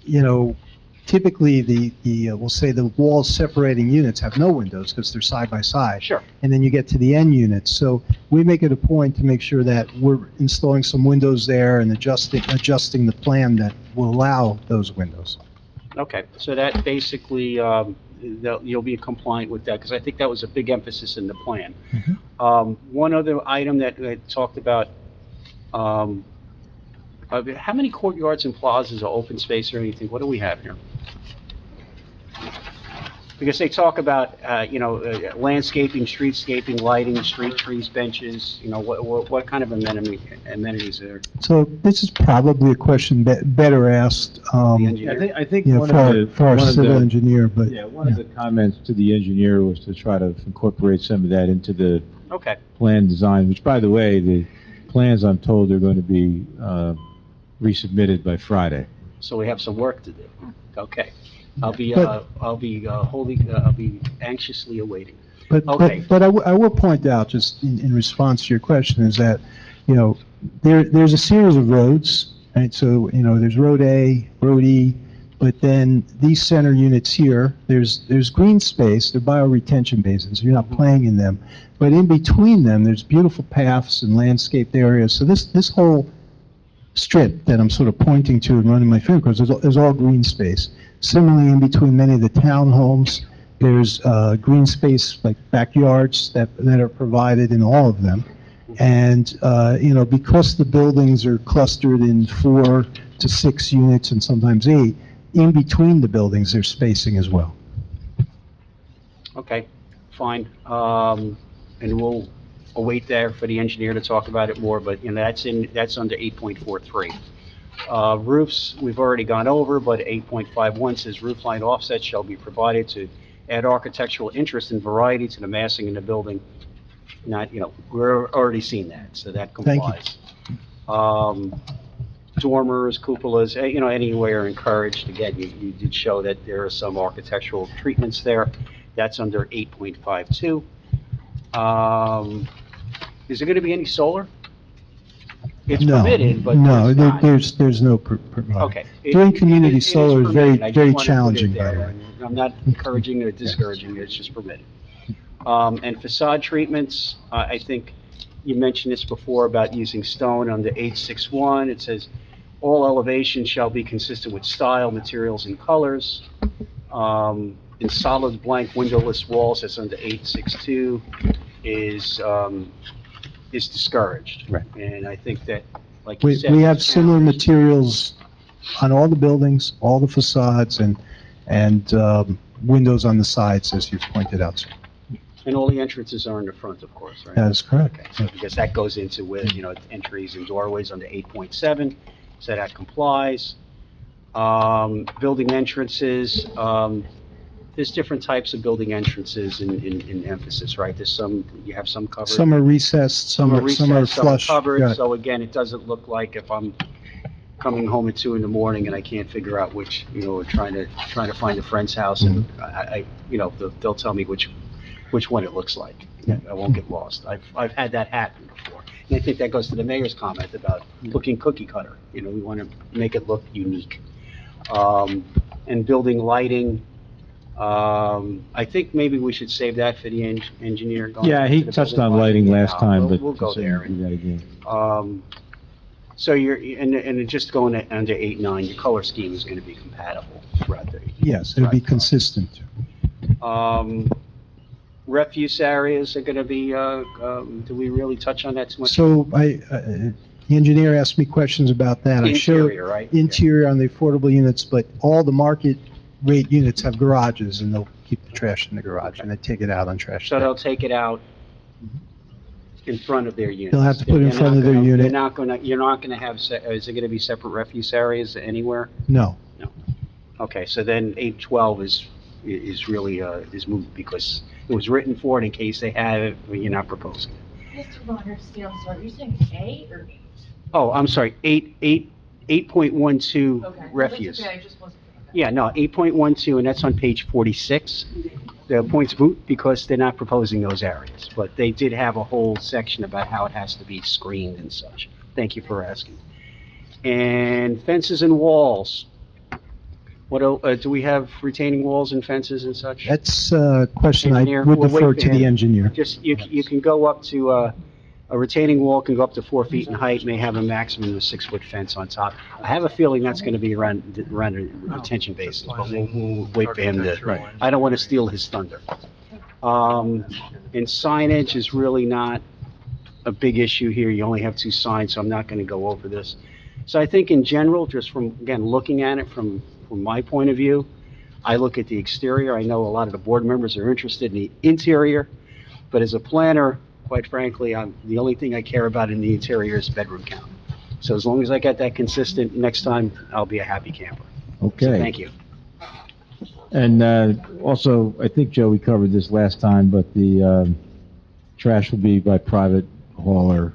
Speaker 6: typically we'll say the walls separating units have no windows because they're side by side.
Speaker 7: Sure.
Speaker 6: And then you get to the end units. So we make it a point to make sure that we're installing some windows there and adjusting the plan that will allow those windows.
Speaker 7: Okay, so that basically, you'll be compliant with that, because I think that was a big emphasis in the plan. One other item that I talked about, how many courtyards and plazas or open space or anything, what do we have here? Because they talk about, landscaping, streetscaping, lighting, street trees, benches, what kind of amenities are there?
Speaker 6: So this is probably a question better asked,
Speaker 7: The engineer?
Speaker 5: I think
Speaker 6: for our civil engineer, but.
Speaker 5: Yeah, one of the comments to the engineer was to try to incorporate some of that into the
Speaker 7: Okay,
Speaker 5: plan design, which, by the way, the plans, I'm told, are going to be resubmitted by Friday.
Speaker 7: so we have some work to do. Okay. I'll be anxiously awaiting. Okay.
Speaker 6: But I will point out, just in response to your question, is that, there's a series of roads, right? So, there's Road A, Road E, but then these center units here, there's green space, they're bioretention basins, you're not playing in them. But in between them, there's beautiful paths and landscaped areas. So this whole strip that I'm sort of pointing to and running my finger across is all green space. Similarly, in between many of the townhomes, there's green space, like backyards that are provided in all of them. And, because the buildings are clustered in 4 to 6 units and sometimes 8, in between the buildings, there's spacing as well.
Speaker 7: Okay, fine. And we'll await there for the engineer to talk about it more, but, that's under 8.43. Roofs, we've already gone over, but 8.51 says roof line offsets shall be provided to add architectural interest and variety to the massing in the building. Not, we're already seen that, so that complies. Dormers, cupolas, anywhere encouraged. Again, you did show that there are some architectural treatments there. That's under 8.52. Is there going to be any solar? It's permitted, but
Speaker 6: No,
Speaker 7: it's not.
Speaker 6: there's no,
Speaker 7: Okay.
Speaker 6: Doing community
Speaker 7: It is
Speaker 6: solar is
Speaker 7: permitted.
Speaker 6: very,
Speaker 7: I just
Speaker 6: very
Speaker 7: wanted to put it
Speaker 6: challenging, by
Speaker 7: there.
Speaker 6: the way.
Speaker 7: I'm not encouraging or discouraging, it's just permitted. And facade treatments, I think you mentioned this before about using stone under 861. It says, all elevations shall be consistent with style, materials, and colors. In solid blank windowless walls, that's under 862, is discouraged.
Speaker 6: Right.
Speaker 7: And I think that, like you
Speaker 6: We
Speaker 7: said.
Speaker 6: have similar materials on all the buildings, all the facades, and windows on the sides, as you've pointed out, sir.
Speaker 7: And all the entrances are in the front, of course, right?
Speaker 6: That is correct.
Speaker 7: Okay, so because that goes into with, entries and doorways under 8.7, so that complies. Building entrances, there's different types of building entrances in emphasis, right? You have some covered.
Speaker 6: Some are recessed, some are flush.
Speaker 7: Covered,
Speaker 6: Yeah.
Speaker 7: so again, it doesn't look like if I'm coming home at 2 in the morning and I can't figure out which, or trying to find a friend's house, and they'll tell me which one it looks like. I won't get lost. I've had that happen before. And I think that goes to the mayor's comment about looking cookie cutter. We want to make it look unique. And building lighting, I think maybe we should save that for the engineer. going
Speaker 5: Yeah, he
Speaker 7: into the
Speaker 5: touched
Speaker 7: building
Speaker 5: on lighting
Speaker 7: Yeah,
Speaker 5: last time, but.
Speaker 7: We'll go there.
Speaker 5: Do that again.
Speaker 7: So and just going under 8.9, your color scheme is going to be compatible throughout the.
Speaker 6: Yes, it'll be consistent.
Speaker 7: Refuse areas are going to be, do we really touch on that too much?
Speaker 6: So the engineer asked me questions about that. I showed
Speaker 7: Interior, right?
Speaker 6: interior on the affordable units, but all the market rate units have garages, and they'll keep the trash in the garage, and they take it out on trash
Speaker 7: So
Speaker 6: day.
Speaker 7: they'll take it out in front of their unit.
Speaker 6: They'll have to put it in front of their unit.
Speaker 7: You're not going to have, is there going to be separate refuse areas anywhere?
Speaker 6: No.
Speaker 7: Okay, so then 812 is really, is moved because it was written for it in case they have it, but you're not proposing it.
Speaker 13: Mr. Bonner, still, so you're saying A or 8?
Speaker 7: Oh, I'm sorry, 8, 8.12 refuse. Yeah, no, 8.12, and that's on page 46. The point's moot because they're not proposing those areas, but they did have a whole section about how it has to be screened and such. Thank you for asking. And fences and walls. Do we have retaining walls and fences and such?
Speaker 6: That's a question I
Speaker 7: Engineer,
Speaker 6: would
Speaker 7: we'll
Speaker 6: defer
Speaker 7: wait
Speaker 6: to
Speaker 7: for
Speaker 6: the
Speaker 7: him.
Speaker 6: engineer.
Speaker 7: Just, you can go up to, a retaining wall can go up to 4 feet in height, may have a maximum of a 6-foot fence on top. I have a feeling that's gonna be around a retention basis, but we'll wait for him to, I don't wanna steal his thunder. And signage is really not a big issue here, you only have 2 signs, so I'm not gonna go over this. So I think in general, just from, again, looking at it from my point of view, I look at the exterior, I know a lot of the board members are interested in the interior, but as a planner, quite frankly, the only thing I care about in the interior is bedroom count. So as long as I get that consistent, next time, I'll be a happy camper. So
Speaker 5: Okay.
Speaker 7: thank you.
Speaker 5: And also, I think, Joe, we covered this last time, but the trash will be by private hauler.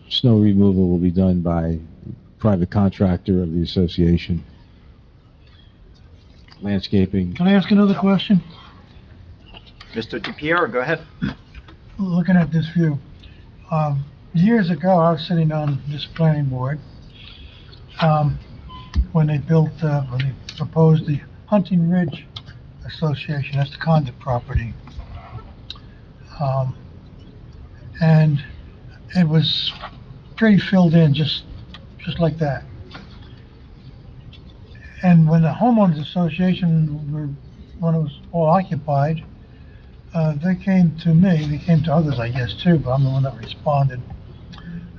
Speaker 5: Snow removal will be done by private contractor of the association. Landscaping.
Speaker 3: Can I ask another question?
Speaker 2: Mr. DiPiero, go ahead.
Speaker 3: Looking at this view, years ago, I was sitting on this planning board, when they proposed the Hunting Ridge Association, that's the Condit property. And it was pretty filled in, just like that. And when the homeowners association when it was all occupied, they came to me, they came to others, I guess, too, but I'm the one that responded.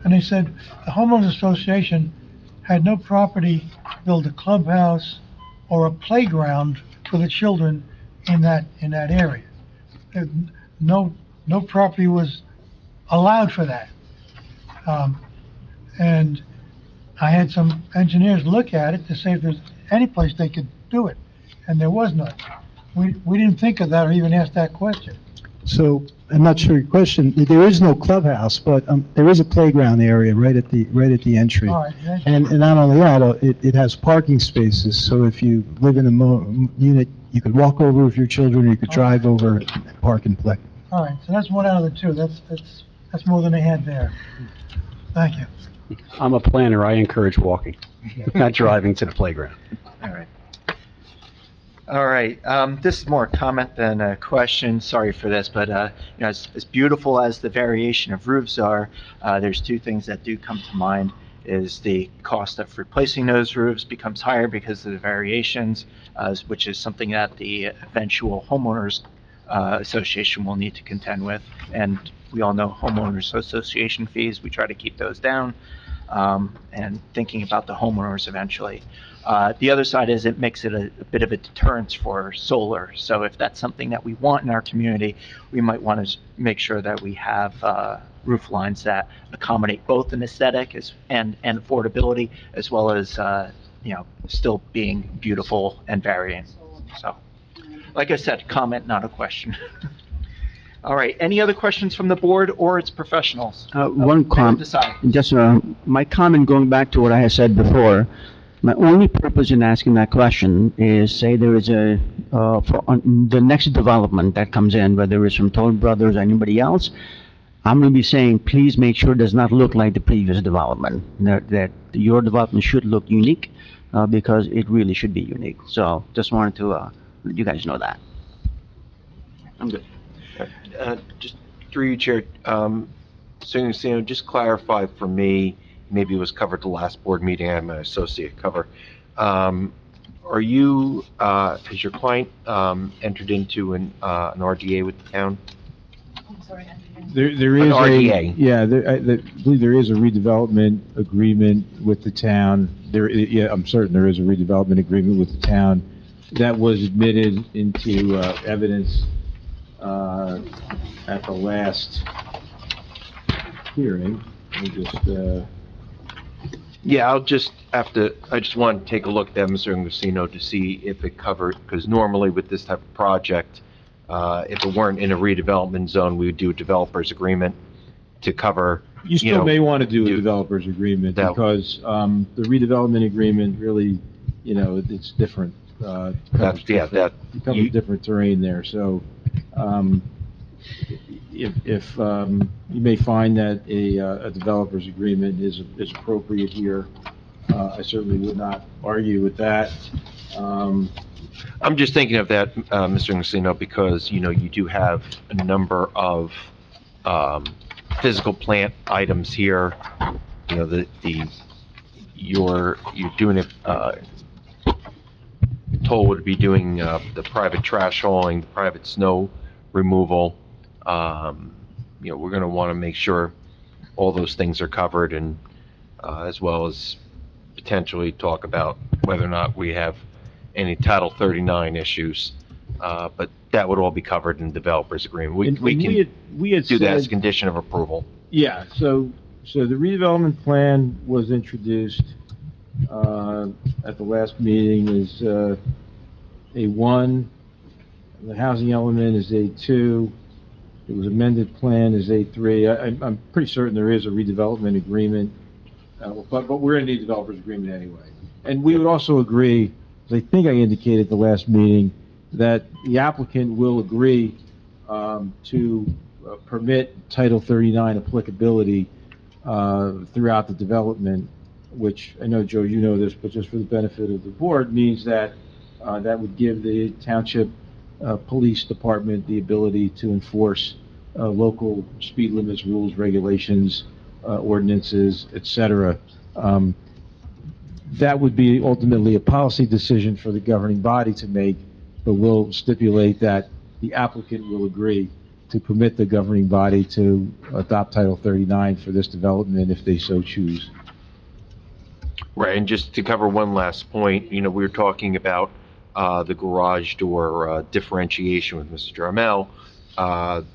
Speaker 3: And they said the homeowners association had no property to build a clubhouse or a playground for the children in that area. No property was allowed for that. And I had some engineers look at it to see if there's any place they could do it, and there was none. We didn't think of that or even ask that question.
Speaker 6: So, I'm not sure your question, there is no clubhouse, but there is a playground area right at the entry.
Speaker 3: All right, thank you.
Speaker 6: And not only that, it has parking spaces, so if you live in a unit, you could walk over with your children, or you could drive over and park and play.
Speaker 3: All right, so that's one out of the 2. That's more than they had there. Thank you.
Speaker 7: I'm a planner, I encourage walking, not driving to the playground.
Speaker 2: All right. All right, this is more a comment than a question, sorry for this, but, as beautiful as the variation of roofs are, there's 2 things that do come to mind, is the cost of replacing those roofs becomes higher because of the variations, which is something that the eventual homeowners association will need to contend with, and we all know homeowners association fees, we try to keep those down, and thinking about the homeowners eventually. The other side is it makes it a bit of a deterrence for solar. So if that's something that we want in our community, we might want to make sure that we have roof lines that accommodate both an aesthetic and affordability, as well as still being beautiful and varying. So, like I said, comment, not a question. All right. Any other questions from the board or its professionals?
Speaker 12: One comment. Just my comment going back to what I had said before. My only purpose in asking that question is, say there is the next development that comes in, whether it's from Toll Brothers or anybody else, I'm going to be saying, please make sure it does not look like the previous development. That your development should look unique, because it really should be unique. So just wanted to let you guys know that. I'm good.
Speaker 4: Just through you, Chair, so just clarify for me, maybe it was covered the last board meeting, I'm an associate cover. Are you, has your client entered into an RDA with the town?
Speaker 5: I'm sorry, there is
Speaker 4: An RDA.
Speaker 5: Yeah, I believe there is a redevelopment agreement with the town. I'm certain there is a redevelopment agreement with the town that was admitted into evidence at the last hearing. Let me just,
Speaker 4: Yeah, I just want to take a look at that, Mr. Inglesino, to see if it covered, because normally with this type of project, if it weren't in a redevelopment zone, we would do a developer's agreement to cover
Speaker 5: You still
Speaker 4: know,
Speaker 5: may want to do a
Speaker 4: do-
Speaker 5: developer's agreement
Speaker 4: that-
Speaker 5: because the redevelopment agreement really, it's different.
Speaker 4: That's, yeah, that,
Speaker 5: It covers different terrain there, so if you may find that a developer's agreement is appropriate here, I certainly would not argue with that.
Speaker 4: I'm just thinking of that, Mr. Inglesino, because, you do have a number of, physical plant items here. You're doing it, toll would be doing, the private trash hauling, the private snow removal. We're gonna wanna make sure all those things are covered and, as well as potentially talk about whether or not we have any Title 39 issues. But that would all be covered in developer's agreement. We can do that as a condition of approval.
Speaker 5: Yeah, so the redevelopment plan was introduced at the last meeting is A1, the housing element is A2, it was amended plan is A3. I'm pretty certain there is a redevelopment agreement, but we're going to need developer's agreement anyway. And we would also agree, as I think I indicated at the last meeting, that the applicant will agree to permit Title 39 applicability throughout the development, which I know, Joe, you know this, but just for the benefit of the board, means that that would give the township police department the ability to enforce local speed limits, rules, regulations, ordinances, et cetera. That would be ultimately a policy decision for the governing body to make, but we'll stipulate that the applicant will agree to permit the governing body to adopt Title 39 for this development if they so choose.
Speaker 4: Right, and just to cover one last point, we were talking about the garage door differentiation with Mr. Jarmel.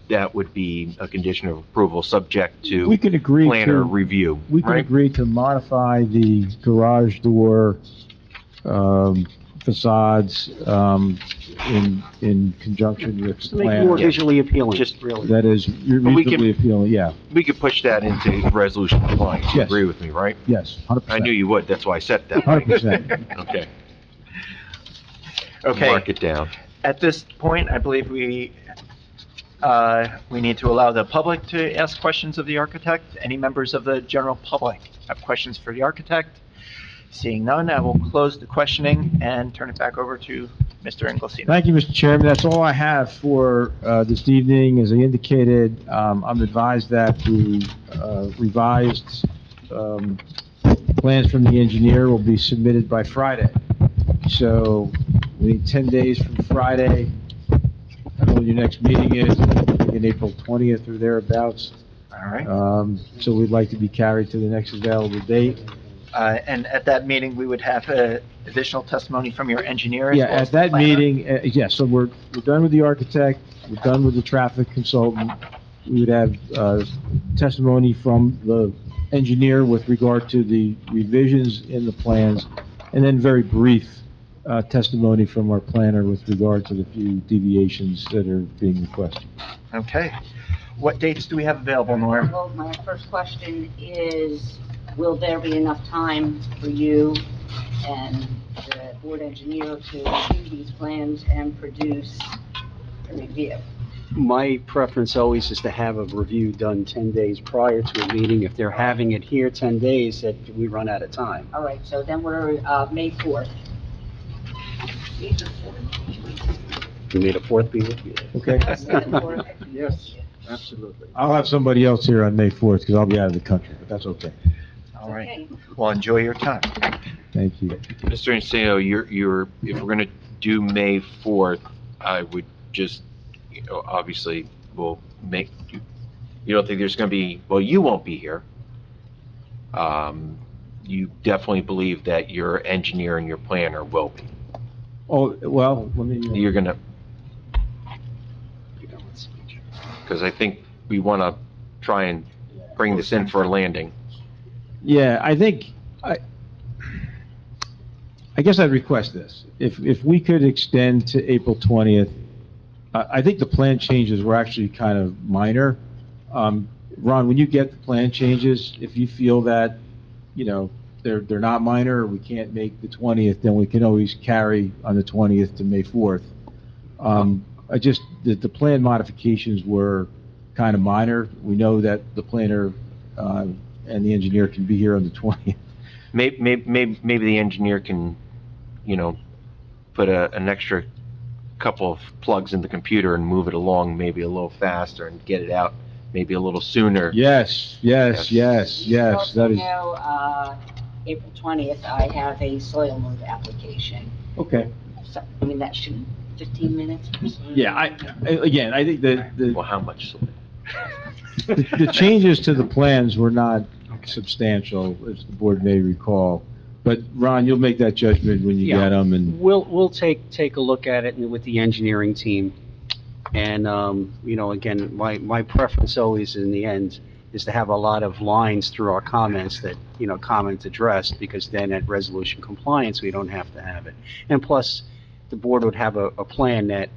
Speaker 4: That would be a condition of approval subject to
Speaker 5: We can agree
Speaker 4: planner
Speaker 5: to-
Speaker 4: review,
Speaker 5: We can
Speaker 4: right?
Speaker 5: agree to modify the garage door facades in conjunction with
Speaker 7: Just
Speaker 5: the
Speaker 7: to make it more
Speaker 5: plan.
Speaker 7: visually appealing,
Speaker 4: Just-
Speaker 7: really.
Speaker 5: That is
Speaker 4: we
Speaker 5: reasonably appealing, yeah,
Speaker 4: We could push that into resolution compliance. You
Speaker 5: Yes.
Speaker 4: agree with me, right?
Speaker 5: yes, 100%.
Speaker 4: I knew you would, that's why I said that.
Speaker 5: 100%.
Speaker 4: Okay.
Speaker 2: Okay.
Speaker 4: Mark it down.
Speaker 2: At this point, I believe we need to allow the public to ask questions of the architect. Any members of the general public have questions for the architect? Seeing none, I will close the questioning and turn it back over to Mr. Inglesino.
Speaker 5: Thank you, Mr. Chairman. That's all I have for this evening. As I indicated, I'm advised that the revised plans from the engineer will be submitted by Friday. So we need 10 days from Friday. I don't know when your next meeting is, in April 20th or thereabouts.
Speaker 2: All right.
Speaker 5: So we'd like to be carried to the next available date.
Speaker 2: And at that meeting, we would have additional testimony from your engineer as
Speaker 5: Yeah,
Speaker 2: well as
Speaker 5: at
Speaker 2: the
Speaker 5: that
Speaker 2: planner?
Speaker 5: meeting, yes, so we're done with the architect, we're done with the traffic consultant. We would have testimony from the engineer with regard to the revisions in the plans, and then very brief testimony from our planner with regard to the few deviations that are being requested.
Speaker 2: Okay. What dates do we have available, Nora?
Speaker 1: Well, my first question is, will there be enough time for you and the board engineer to review these plans and produce a review?
Speaker 7: My preference always is to have a review done 10 days prior to a meeting. If they're having it here 10 days, that we run out of time.
Speaker 1: All right, so then we're, May 4th.
Speaker 7: You made a fourth be with you.
Speaker 5: Okay?
Speaker 1: Yes,
Speaker 5: Absolutely. I'll have somebody else here on May 4th, because I'll be out of the country, but that's okay.
Speaker 2: All right. Well, enjoy your time.
Speaker 5: Thank you.
Speaker 4: Mr. Encino, if we're gonna do May 4th, I would just, obviously, we'll make, you don't think there's gonna be, well, you won't be here. You definitely believe that your engineer and your planner will be.
Speaker 5: Oh, well, let me,
Speaker 4: You're gonna, because I think we wanna try and bring this in for a landing.
Speaker 5: yeah, I think, I guess I'd request this. If we could extend to April 20th, I think the plan changes were actually kind of minor. Ron, when you get the plan changes, if you feel that, they're not minor, or we can't make the 20th, then we can always carry on the 20th to May 4th. The plan modifications were kind of minor. We know that the planner, and the engineer can be here on the 20th.
Speaker 4: Maybe the engineer can, put an extra couple of plugs in the computer and move it along maybe a little faster and get it out maybe a little sooner.
Speaker 5: Yes. That is,
Speaker 1: April 20th, I have a soil move application.
Speaker 5: okay.
Speaker 1: So, I mean, that should, 15 minutes or so.
Speaker 5: Yeah, I think
Speaker 4: Well, how much?
Speaker 5: the changes to the plans were not substantial, as the board may recall. But Ron, you'll make that judgment when you
Speaker 7: Yeah.
Speaker 5: get them, and
Speaker 7: We'll take a look at it with the engineering team. And, again, my preference always in the end is to have a lot of lines through our comments that, comments addressed, because then at resolution compliance, we don't have to have it. And plus, the board would have a plan that,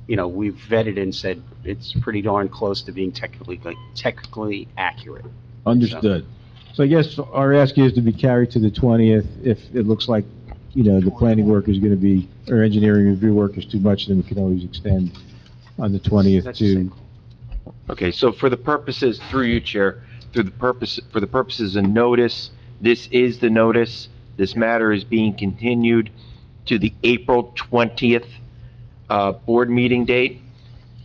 Speaker 7: we've vetted and said it's pretty darn close to being technically accurate.
Speaker 5: understood. So I guess our ask is to be carried to the 20th. If it looks like, the planning work is gonna be, or engineering review work is too much, then we can always extend on the 20th
Speaker 7: That's
Speaker 5: to,
Speaker 4: Okay, so for the purposes, through you, Chair, for the purposes of notice, this is the notice. This matter is being continued to the April 20th, board meeting date.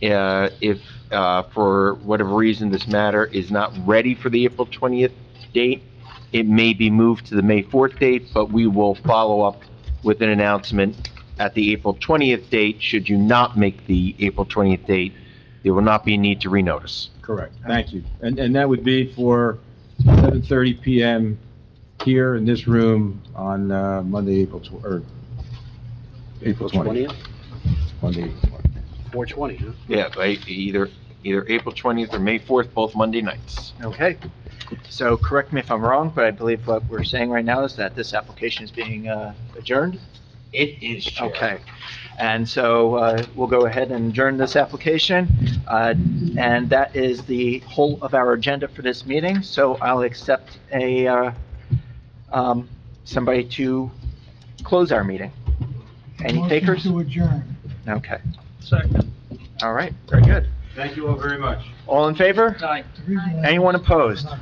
Speaker 4: If, for whatever reason, this matter is not ready for the April 20th date, it may be moved to the May 4th date, but we will follow up with an announcement at the April 20th date. Should you not make the April 20th date, there will not be a need to renotice.
Speaker 5: correct, thank you. And that would be for 7:30 PM here in this room on, Monday, April 20th. Monday, April 20th.
Speaker 7: 420, huh?
Speaker 4: Yeah, either April 20th or May 4th, both Monday nights.
Speaker 2: Okay. So correct me if I'm wrong, but I believe what we're saying right now is that this application is being adjourned?
Speaker 4: It is, Chair.
Speaker 2: Okay. And so we'll go ahead and adjourn this application. And that is the whole of our agenda for this meeting. So I'll accept somebody to close our meeting. Any
Speaker 3: Motion
Speaker 2: takers?
Speaker 3: to adjourn.
Speaker 2: Okay.
Speaker 11: Second.
Speaker 2: All right. Very good.
Speaker 5: Thank you all very much.
Speaker 2: All in favor?
Speaker 11: Aye.
Speaker 3: The reason I-
Speaker 2: Anyone opposed?
Speaker 3: Not